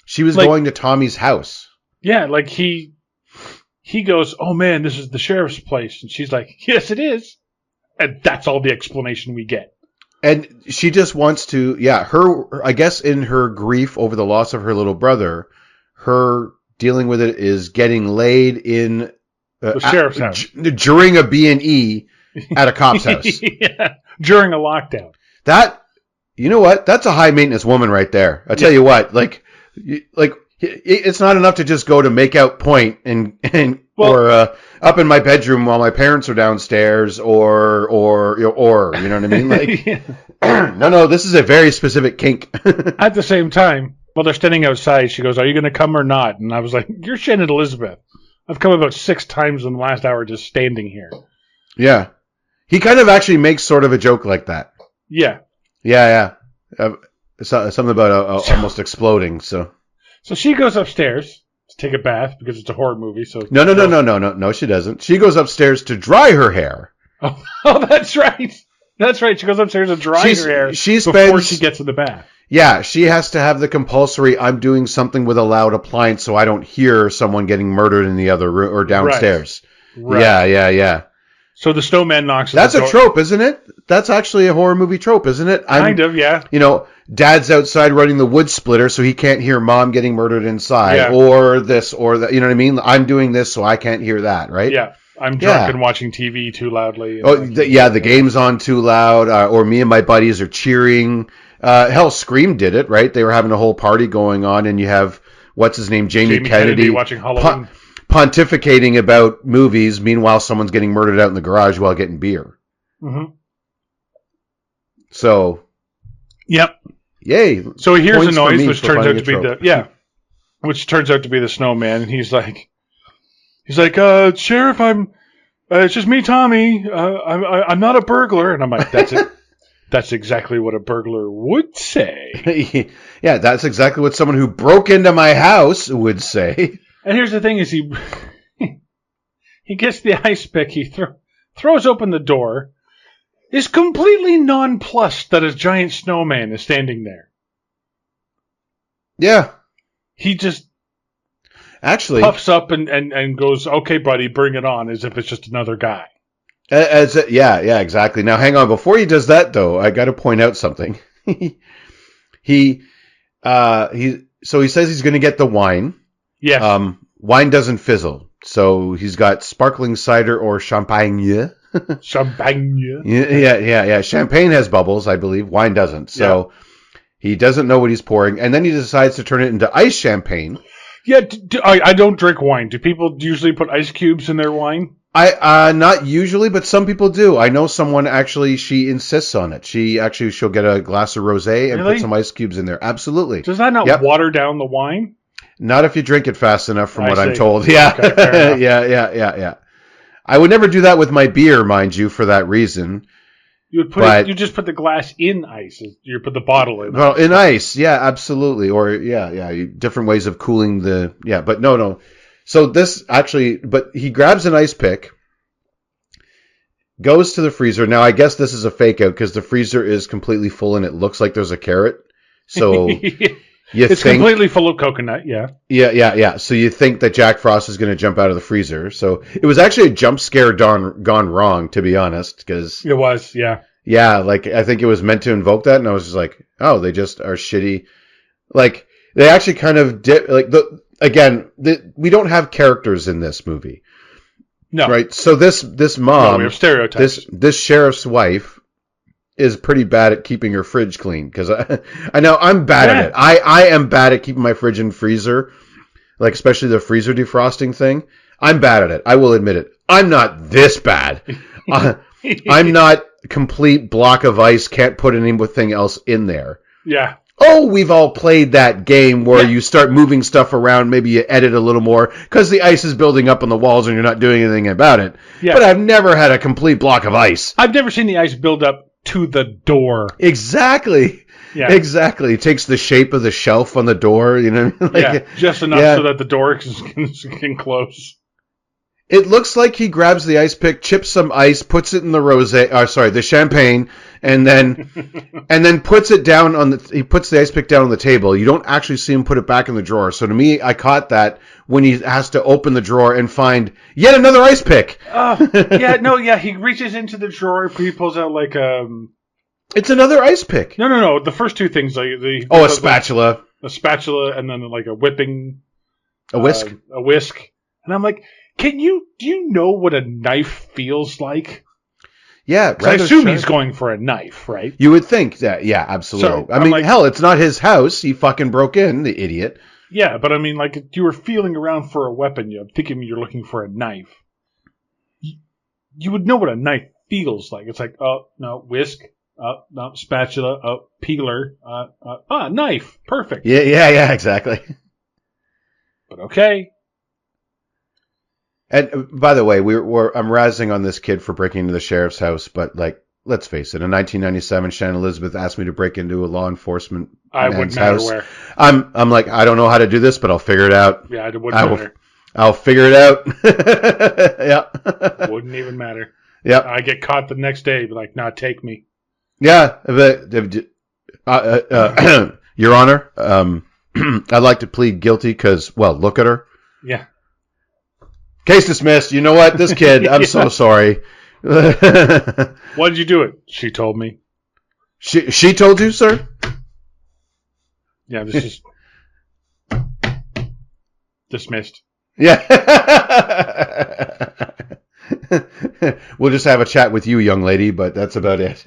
She was going to Tommy's house. Yeah. Like he goes, "Oh man, this is the sheriff's place," and she's like, "Yes, it is," and that's all the explanation we get. And she just wants to. Yeah. I guess in her grief over the loss of her little brother, her dealing with it is getting laid in the sheriff's house during a B&E at a cop's house. Yeah, during a lockdown. That, you know what? That's a high maintenance woman right there. I'll tell you what. Like it's not enough to just go to Makeout Point or up in my bedroom while my parents are downstairs or you know what I mean? Like no, this is a very specific kink. At the same time, while they're standing outside, she goes, "Are you going to come or not?" And I was like, "You're Shannon and Elizabeth. I've come about 6 times in the last hour just standing here." Yeah. He kind of actually makes sort of a joke like that. Yeah. Yeah. Something about almost exploding. So she goes upstairs to take a bath because it's a horror movie. So No, she doesn't. She goes upstairs to dry her hair. Oh, that's right. That's right. She goes upstairs to dry her hair before she gets in the bath. Yeah, she has to have the compulsory, I'm doing something with a loud appliance so I don't hear someone getting murdered in the other room or downstairs. Right. Yeah. So the snowman knocks on That's the door. a trope, isn't it? That's actually a horror movie trope, isn't it? Kind of, yeah. Dad's outside running the wood splitter so he can't hear mom getting murdered inside. Yeah. Or this or that. You know what I mean? I'm doing this so I can't hear that, right? Yeah. I'm drunk and watching TV too loudly. The game's on too loud. Or me and my buddies are cheering. Hell, Scream did it, right? They were having a whole party going on, and you have, what's his name, Jamie Kennedy watching Halloween. Pontificating about movies. Meanwhile, someone's getting murdered out in the garage while getting beer. Mm-hmm. So, yep. Yay. So he hears a noise, which turns out to be the snowman, and he's like, Sheriff, it's just me, Tommy. I'm not a burglar, and I'm like, that's it. That's exactly what a burglar would say. Yeah, that's exactly what someone who broke into my house would say. And here's the thing: is he gets the ice pick, he throws open the door, is completely nonplussed that a giant snowman is standing there. Yeah, he just actually puffs up and goes, "Okay, buddy, bring it on," as if it's just another guy. Yeah, exactly. Now, hang on. Before he does that, though, I got to point out something. He says he's going to get the wine. Yeah. Wine doesn't fizzle, so he's got sparkling cider or champagne. Champagne. Yeah. Champagne has bubbles, I believe. Wine doesn't. So he doesn't know what he's pouring, and then he decides to turn it into ice champagne. Yeah, I don't drink wine. Do people usually put ice cubes in their wine? I not usually, but some people do. I know someone actually. She insists on it. She'll get a glass of rosé and put some ice cubes in there. Absolutely. Does that not water down the wine? Not if you drink it fast enough, from what I'm told. Yeah, okay, yeah. I would never do that with my beer, mind you, for that reason. You would you just put the glass in ice. You put the bottle in. Well, in ice, yeah, absolutely. Or different ways of cooling but no. So this actually, but he grabs an ice pick, goes to the freezer. Now, I guess this is a fake out because the freezer is completely full and it looks like there's a carrot. So it's completely full of coconut, yeah. Yeah. So you think that Jack Frost is going to jump out of the freezer. So it was actually a jump scare gone wrong, to be honest. Because it was, yeah. Yeah, like, I think it was meant to invoke that, and I was just like, oh, they just are shitty. Like, they actually kind of did, like, we don't have characters in this movie. No. Right? So this mom, we have stereotypes. This sheriff's wife is pretty bad at keeping her fridge clean, because I know I'm bad at it. I am bad at keeping my fridge and freezer, like, especially the freezer defrosting thing. I'm bad at it. I will admit it. I'm not this bad. I'm not complete block of ice, can't put anything else in there. Yeah. Oh, we've all played that game where you start moving stuff around, maybe you edit a little more because the ice is building up on the walls and you're not doing anything about it. Yeah. But I've never had a complete block of ice. I've never seen the ice build up to the door. Exactly. Yeah. Exactly. It takes the shape of the shelf on the door, you know? Just enough so that the door can close. It looks like he grabs the ice pick, chips some ice, puts it in the champagne, and then puts it down he puts the ice pick down on the table. You don't actually see him put it back in the drawer. So to me, I caught that when he has to open the drawer and find yet another ice pick. He reaches into the drawer, he pulls out like it's another ice pick. No. The first two things, like a spatula. A spatula, and then like a whipping. A whisk. A whisk. And I'm like, do you know what a knife feels like? Yeah. I assume he's going for a knife, right? You would think that, yeah, absolutely. So, hell, it's not his house. He fucking broke in, the idiot. Yeah, but I mean, like, if you were feeling around for a weapon, you're thinking you're looking for a knife. You would know what a knife feels like. It's like, oh, no, whisk. No, spatula. Peeler. Knife. Perfect. Yeah, exactly. But okay. And by the way, I'm razzing on this kid for breaking into the sheriff's house, but like, let's face it, in 1997, Shannon Elizabeth asked me to break into a law enforcement man's house. Where. I'm like, I don't know how to do this, but I'll figure it out. Yeah, it wouldn't matter. I'll figure it out. Yeah. Wouldn't even matter. Yeah. I get caught the next day, like, nah, take me. Yeah. Your Honor, I'd like to plead guilty because, well, look at her. Yeah. Case dismissed. You know what? This kid, I'm so sorry. Why did you do it? She told me. She told you, sir? Yeah, this is dismissed. Yeah. We'll just have a chat with you, young lady, but that's about it.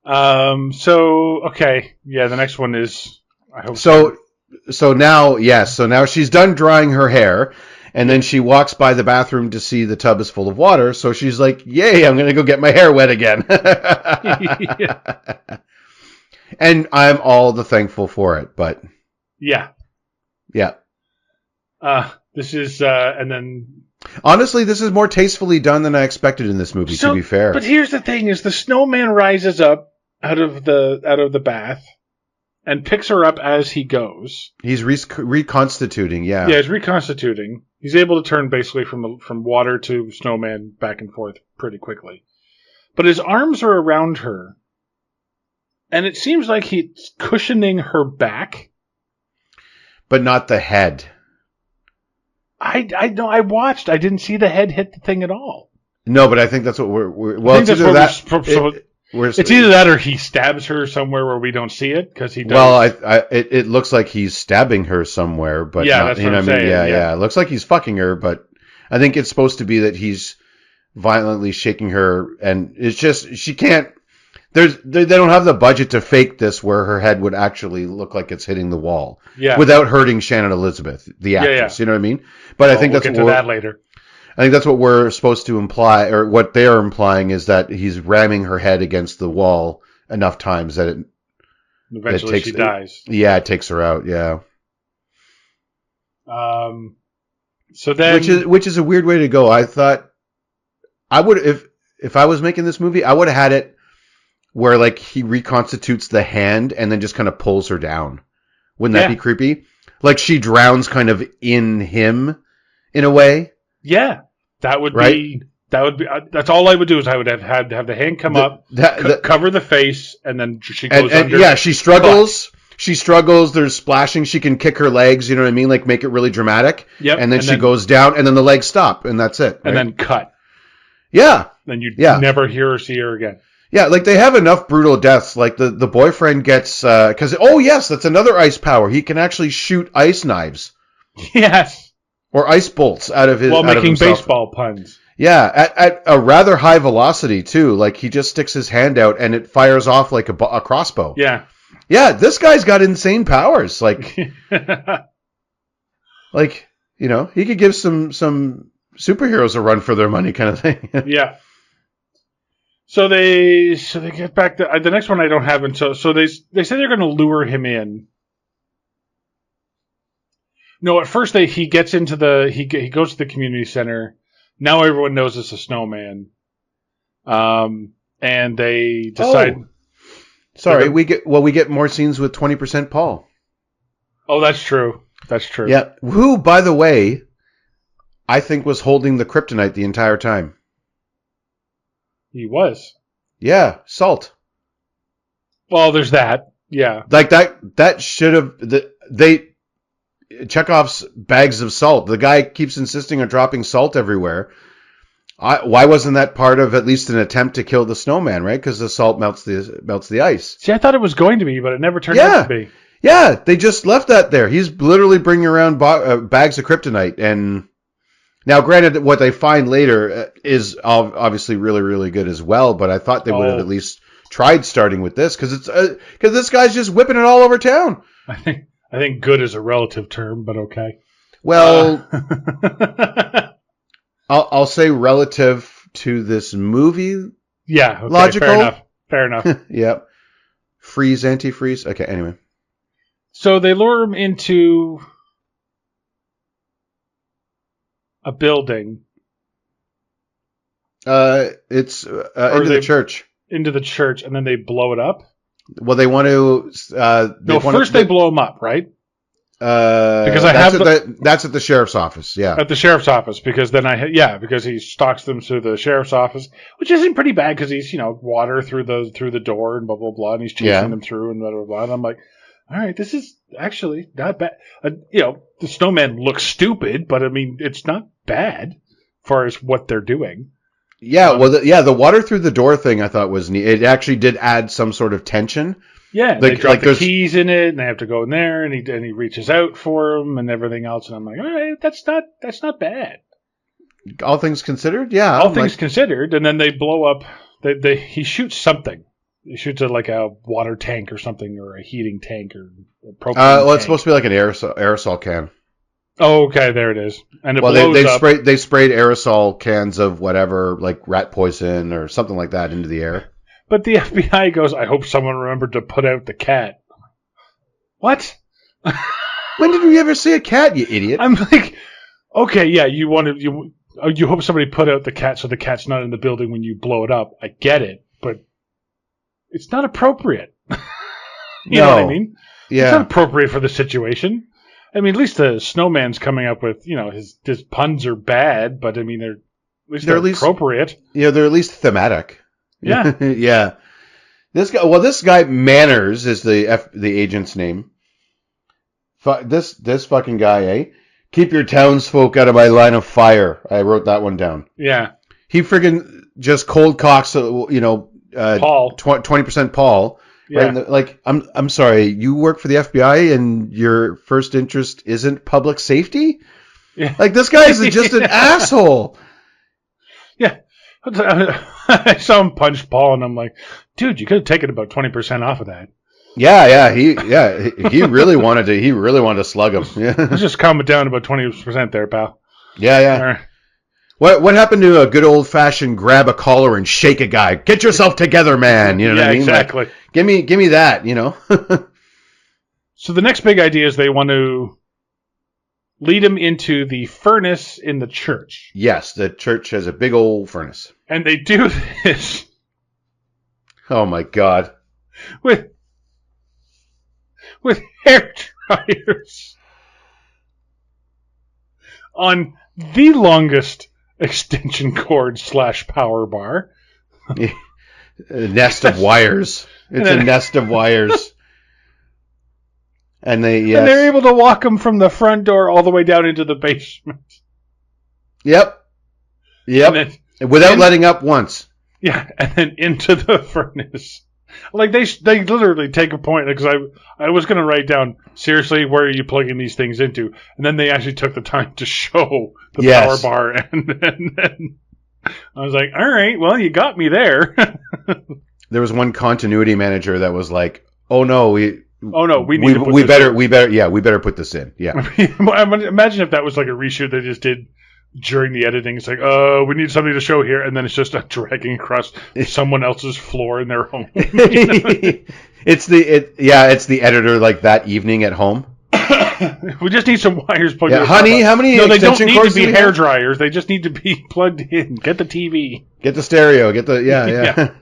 Okay. Yeah, the next one is, I hope So now she's done drying her hair, and then she walks by the bathroom to see the tub is full of water. So she's like, "Yay! I'm going to go get my hair wet again." And I'm all the thankful for it. But yeah. This is and then honestly, this is more tastefully done than I expected in this movie. To be fair, but here's the thing: is the snowman rises up out of the bath. And picks her up as he goes. He's reconstituting, yeah. Yeah, he's reconstituting. He's able to turn basically from water to snowman back and forth pretty quickly. But his arms are around her. And it seems like he's cushioning her back. But not the head. I know. I watched. I didn't see the head hit the thing at all. No, but I think that's what we're well, it's either that... It's either that or he stabs her somewhere where we don't see it because he does. Well, it looks like he's stabbing her somewhere, but yeah, not, that's what I'm saying. Yeah. It looks like he's fucking her, but I think it's supposed to be that he's violently shaking her, and it's just she can't. They don't have the budget to fake this where her head would actually look like it's hitting the wall without hurting Shannon Elizabeth, the actress. You know what I mean? But I think we'll get to that later. I think that's what we're supposed to imply, or what they are implying is that he's ramming her head against the wall enough times that eventually she dies. It takes her out. Yeah. So then, which is a weird way to go. I thought I would if I was making this movie, I would have had it where like he reconstitutes the hand and then just kind of pulls her down. Wouldn't that be creepy? Like she drowns kind of in him in a way. Yeah, that would be. That's all I would do is I would have the hand come up, cover the face, and then she goes under. Yeah, she struggles. She struggles. There's splashing. She can kick her legs. You know what I mean? Like make it really dramatic. Yep. And then she goes down, and then the legs stop, and that's it. Right? And then cut. Yeah. Then you never hear or see her again. Yeah, like they have enough brutal deaths. Like the boyfriend gets because that's another ice power. He can actually shoot ice knives. Yes. Or ice bolts out of his while making baseball puns. Yeah, at a rather high velocity too. Like he just sticks his hand out and it fires off like a crossbow. Yeah. Yeah, this guy's got insane powers. Like, like he could give some superheroes a run for their money, kind of thing. Yeah. So they get back to the next one. I don't have, and so they say they're going to lure him in. No, at first he gets into he goes to the community center. Now everyone knows it's a snowman. And they decide. Oh. Sorry, we get more scenes with 20% Paul. Oh, that's true. That's true. Yeah, who, by the way, I think was holding the kryptonite the entire time. He was. Yeah, Salt. Well, there's that. Yeah. Like that should have Chekhov's bags of salt. The guy keeps insisting on dropping salt everywhere. Why wasn't that part of at least an attempt to kill the snowman, right? Because the salt melts the ice. See, I thought it was going to be, but it never turned out to be. Yeah, they just left that there. He's literally bringing around bags of kryptonite. And now, granted, what they find later is obviously really, really good as well. But I thought they would have at least tried starting with this because this guy's just whipping it all over town. I think good is a relative term, but okay. Well, I'll say relative to this movie. Yeah, okay, logical. Fair enough. Yep. Freeze, antifreeze. Okay, anyway. So they lure him into a building. It's into the church. Into the church, and then they blow it up. Well, they want to. They blow him up, right? Because that's at the sheriff's office. Yeah, at the sheriff's office. Because then because he stalks them to the sheriff's office, which isn't pretty bad because he's water through the door and blah blah blah, and he's chasing them through and blah blah blah. And I'm like, all right, this is actually not bad. The snowman looks stupid, but I mean, it's not bad as far as what they're doing. Yeah, the water through the door thing I thought was neat. It actually did add some sort of tension. Yeah, they drop the keys in it, and they have to go in there, and he reaches out for them and everything else. And I'm like, all right, that's not bad. All things considered, yeah. All things considered, and then they blow up. He shoots something. He shoots at like a water tank or something, or a heating tank, or a propane tank. It's supposed to be like an aerosol can. Oh, okay, there it is. And it blows up. They sprayed aerosol cans of whatever, like rat poison or something like that, into the air. But the FBI goes, I hope someone remembered to put out the cat. What? When did we ever see a cat, you idiot? I'm like, okay, yeah, you hope somebody put out the cat so the cat's not in the building when you blow it up. I get it, but it's not appropriate. You know what I mean? Yeah. It's not appropriate for the situation. I mean, at least the snowman's coming up with, his puns are bad, but I mean, they're appropriate. Yeah, they're at least thematic. Yeah. Yeah. This guy Manners is the agent's name. This fucking guy, eh? Keep your townsfolk out of my line of fire. I wrote that one down. Yeah. He friggin' just cold cocks, Paul. 20% Paul. Yeah. Right? Like, I'm sorry, you work for the FBI and your first interest isn't public safety? Yeah. Like, this guy is just an asshole. Yeah. I saw him punch Paul, and I'm like, dude, you could have taken about 20% off of that. He really wanted to slug him. Yeah. Let's just calm it down about 20% there, pal. Yeah. Right. What happened to a good old fashioned grab a collar and shake a guy? Get yourself together, man. You know what I mean? Exactly. Like, give me that. You know. So the next big idea is they want to lead him into the furnace in the church. Yes, the church has a big old furnace, and they do this. Oh my God! With hair dryers on the longest extension cord / power bar. A nest of wires. It's a nest of wires. And they're able to walk him from the front door all the way down into the basement. Yep. Without letting up once. Yeah, and then into the furnace. Like they literally take a point, because I was going to write down, seriously, where are you plugging these things into? And then they actually took the time to show the power bar, and I was like, all right, well, you got me there. There was one continuity manager that was like, oh no, we better put this in. Yeah. Imagine if that was like a reshoot they just did during the editing. It's like, we need something to show here, and then it's just dragging across someone else's floor in their home. It's the editor like that evening at home. We just need some wires plugged in. Honey, how many? No, they don't need to be hair dryers. They just need to be plugged in. Get the TV. Get the stereo. Get the yeah.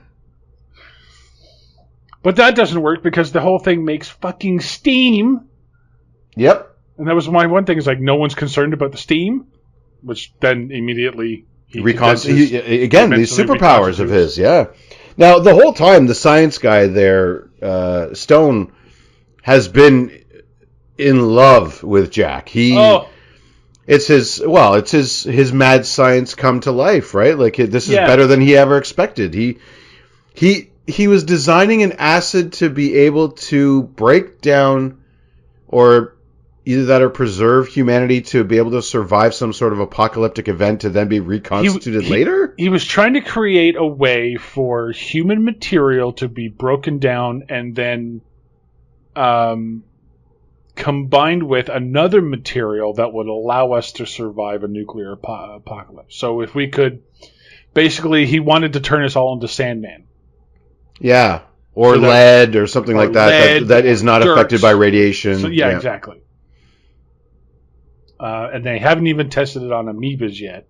But that doesn't work because the whole thing makes fucking steam. Yep. And that was my one thing, is like, no one's concerned about the steam, which then immediately again, these superpowers of his, yeah. Now, the whole time, the science guy there, Stone, has been in love with Jack. It's his mad science come to life, right? Like, this is better than he ever expected. He was designing an acid to be able to break down, or either that or preserve humanity to be able to survive some sort of apocalyptic event to then be reconstituted later? He was trying to create a way for human material to be broken down and then combined with another material that would allow us to survive a nuclear apocalypse. So if we could... Basically, he wanted to turn us all into Sandman. Yeah, or lead or something like that. That is not affected by radiation. So, exactly. And they haven't even tested it on amoebas yet,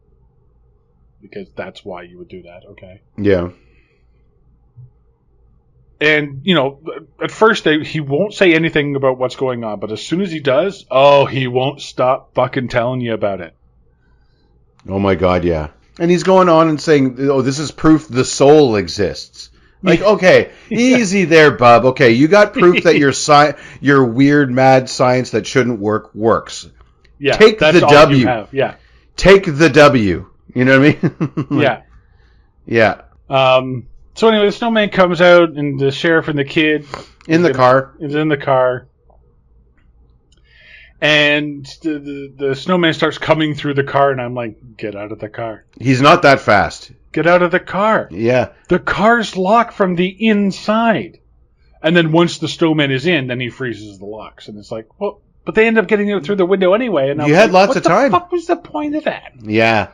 because that's why you would do that. Okay. Yeah. And at first he won't say anything about what's going on, but as soon as he does, he won't stop fucking telling you about it. Oh my God, yeah. And he's going on and saying, this is proof the soul exists. Like, okay, easy there, bub. Okay, you got proof that your weird, mad science that shouldn't work works. Yeah, take the W. You have. Yeah, take the W. You know what I mean? Yeah. So anyway, the snowman comes out, and the sheriff and the kid is in the car, and the snowman starts coming through the car, and I'm like, get out of the car. He's not that fast. Get out of the car. Yeah. The car's locked from the inside. And then once the snowman is in, then he freezes the locks. And it's like, well, but they end up getting it through the window anyway. And you had lots of time. What the fuck was the point of that? Yeah.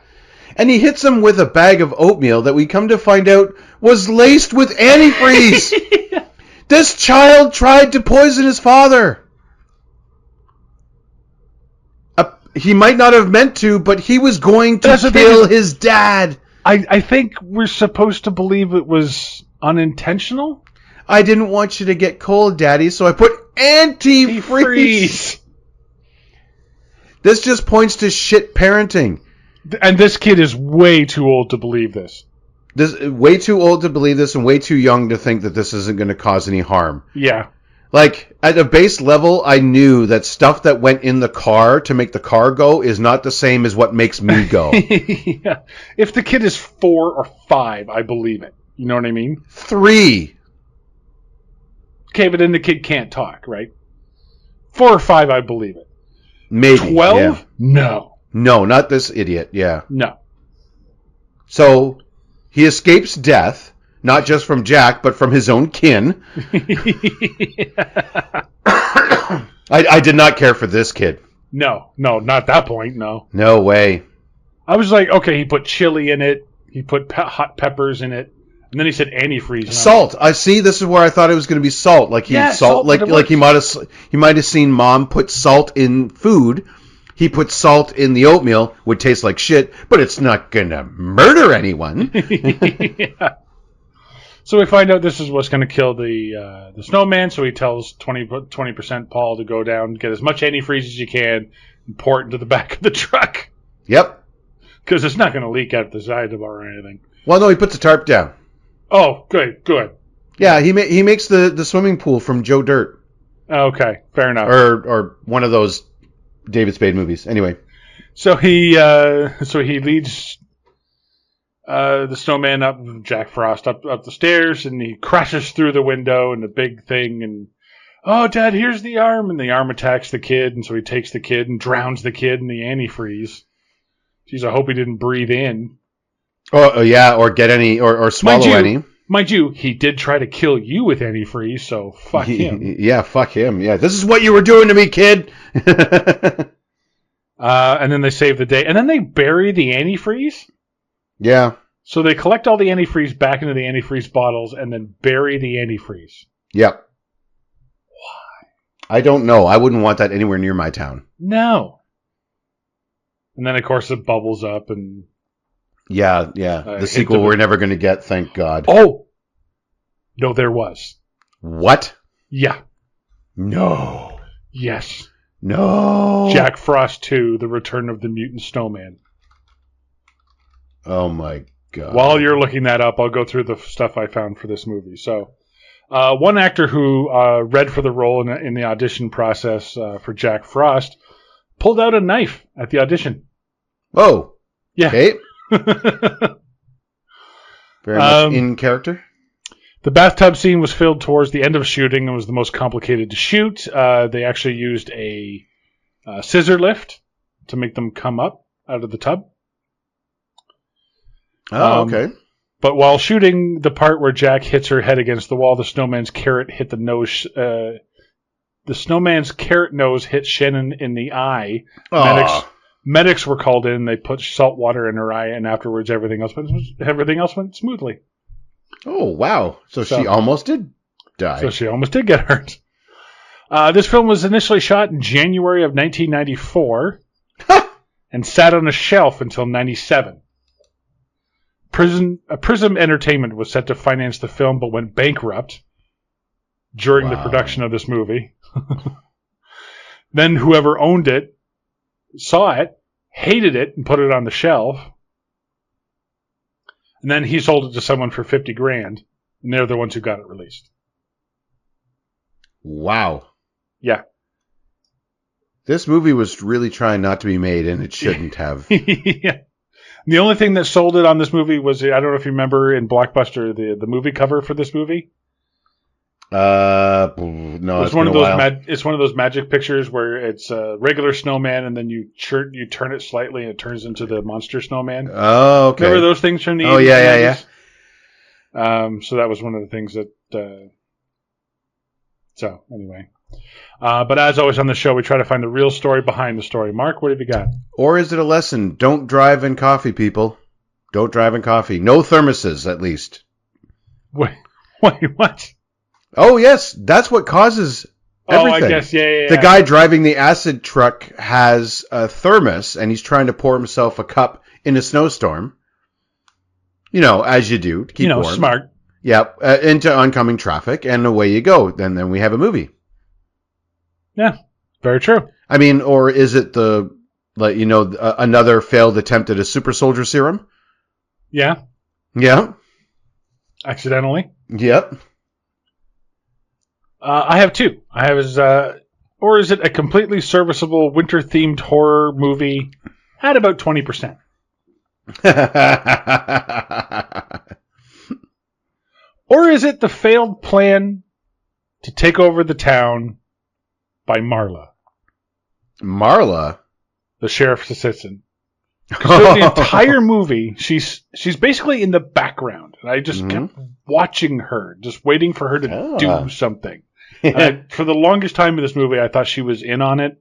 And he hits him with a bag of oatmeal that we come to find out was laced with antifreeze. Yeah. This child tried to poison his father. He might not have meant to, but he was going to kill his dad. I think we're supposed to believe it was unintentional. I didn't want you to get cold, Daddy, so I put antifreeze. This just points to shit parenting. And this kid is way too old to believe this. Way too old to believe this, and way too young to think that this isn't going to cause any harm. Yeah. Like, at a base level, I knew that stuff that went in the car to make the car go is not the same as what makes me go. Yeah. If the kid is 4 or 5, I believe it. You know what I mean? 3. Okay, but then the kid can't talk, right? 4 or 5, I believe it. Maybe. 12? Yeah. No. No, not this idiot. Yeah. No. So, He escapes death, not just from Jack, but from his own kin. I did not care for this kid. No, not at that point, no. No way. I was like, okay, he put chili in it. He put hot peppers in it. And then he said antifreeze. Salt. I see. This is where I thought it was going to be salt. Like salt. Like he might have seen Mom put salt in food. He put salt in the oatmeal. Would taste like shit, but it's not going to murder anyone. Yeah. So we find out this is what's going to kill the snowman. So he tells 20% Paul to go down, get as much antifreeze as you can, and pour it into the back of the truck. Yep. Because it's not going to leak out the side of it or anything. Well, no, he puts the tarp down. Oh, good. Yeah, he makes the swimming pool from Joe Dirt. Okay, fair enough. Or one of those David Spade movies. Anyway, so he leads the snowman up, Jack Frost up the stairs, and he crashes through the window and the big thing. And oh, Dad, here's the arm, and the arm attacks the kid, and so he takes the kid and drowns the kid in the antifreeze. Jeez, I hope he didn't breathe in. Oh yeah, or get any, or swallow any. Mind you, he did try to kill you with antifreeze, so fuck him. Yeah, fuck him. Yeah, this is what you were doing to me, kid. And then they save the day, and then they bury the antifreeze. Yeah. So they collect all the antifreeze back into the antifreeze bottles, and then bury the antifreeze. Yep. Why? I don't know. I wouldn't want that anywhere near my town. No. And then, of course, it bubbles up and... Yeah. The sequel we're never going to get, thank God. Oh! No, there was. What? Yeah. No. Yes. No. Jack Frost 2, The Return of the Mutant Snowman. Oh, my God. While you're looking that up, I'll go through the stuff I found for this movie. So, one actor who read for the role in the audition process for Jack Frost pulled out a knife at the audition. Oh. Yeah. Okay. Very much in character. The bathtub scene was filmed towards the end of shooting and was the most complicated to shoot. They actually used a scissor lift to make them come up out of the tub. Oh, okay. But while shooting the part where Jack hits her head against the wall, the snowman's carrot hit the nose. The snowman's carrot nose hit Shannon in the eye. Medics were called in. They put salt water in her eye, and afterwards, everything else went smoothly. Oh wow! So she almost did die. So she almost did get hurt. This film was initially shot in January of 1994 and sat on a shelf until 1997. Prism Entertainment was set to finance the film, but went bankrupt during the production of this movie. Then whoever owned it saw it, hated it, and put it on the shelf. And then he sold it to someone for $50,000, and they're the ones who got it released. Wow. Yeah. This movie was really trying not to be made, and it shouldn't have. Yeah. The only thing that sold it on this movie was, I don't know if you remember in Blockbuster, the movie cover for this movie. No, it's one of those. It's one of those magic pictures where it's a regular snowman, and then you turn it slightly, and it turns into the monster snowman. Oh, okay. Remember those things from the 80s? Oh, yeah. So that was one of the things that. So anyway, but as always on the show, we try to find the real story behind the story. Mark, what have you got? Or is it a lesson? Don't drive in coffee, people. Don't drive in coffee. No thermoses, at least. Wait, what? Oh, yes. That's what causes everything. Oh, I guess, yeah. The guy driving the acid truck has a thermos, and he's trying to pour himself a cup in a snowstorm. You know, as you do, to keep warm. Smart. Yep, into oncoming traffic, and away you go. Then we have a movie. Yeah, very true. I mean, or is it another failed attempt at a super soldier serum? Yeah. Yeah. Accidentally. Yep. I have two. Or is it a completely serviceable winter-themed horror movie at about 20%? Or is it the failed plan to take over the town by Marla? Marla? The sheriff's assistant. So the entire movie, she's basically in the background, and I just kept watching her, just waiting for her to do something. And for the longest time in this movie, I thought she was in on it,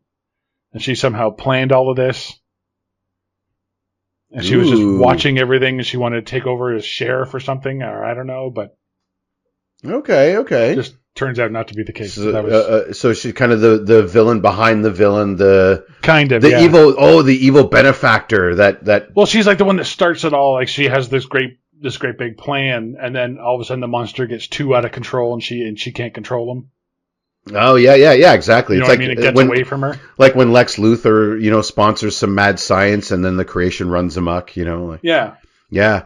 and she somehow planned all of this. And she was just watching everything, and she wanted to take over as sheriff or something, or I don't know, but... Okay. Just turns out not to be the case. So she's kind of the villain behind the villain, the evil benefactor that... Well, she's like the one that starts it all. Like, she has this great big plan, and then all of a sudden the monster gets too out of control, and she can't control him. Oh, yeah, exactly. You know what I mean? It gets away from her. Like when Lex Luthor, sponsors some mad science and then the creation runs amok, Yeah. Yeah.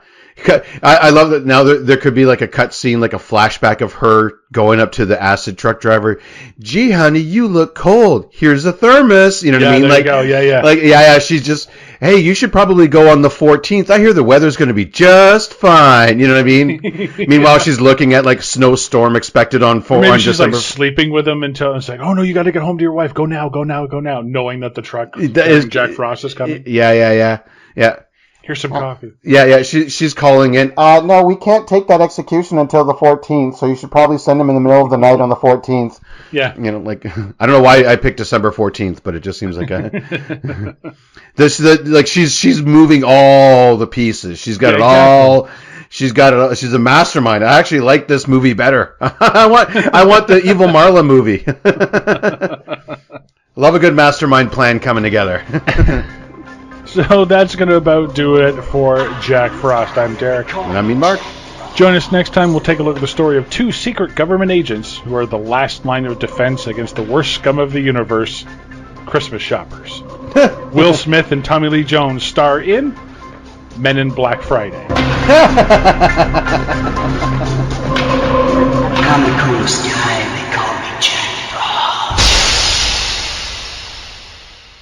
I love that now there could be like a cut scene, like a flashback of her going up to the acid truck driver. Gee, honey, you look cold. Here's a thermos. You know what I mean? There you go. Yeah. Like, she's just, hey, you should probably go on the 14th. I hear the weather's going to be just fine. You know what I mean? Meanwhile, she's looking at like snowstorm expected on Maybe she's December. Like sleeping with him until it's like, oh no, you got to get home to your wife. Go now, knowing that the truck Jack Frost is coming. Yeah. Here's some coffee. Yeah. She's calling in. No, we can't take that execution until the 14th, so you should probably send him in the middle of the night on the 14th. Yeah. Like, I don't know why I picked December 14th, but it just seems like she's moving all the pieces. She's got it all. She's got it. She's a mastermind. I actually like this movie better. I want the Evil Marla movie. Love a good mastermind plan coming together. So that's going to about do it for Jack Frost. I'm Derek. And I'm Mark. Join us next time. We'll take a look at the story of two secret government agents who are the last line of defense against the worst scum of the universe, Christmas shoppers. Will Smith and Tommy Lee Jones star in Men in Black Friday. I'm the coolest guy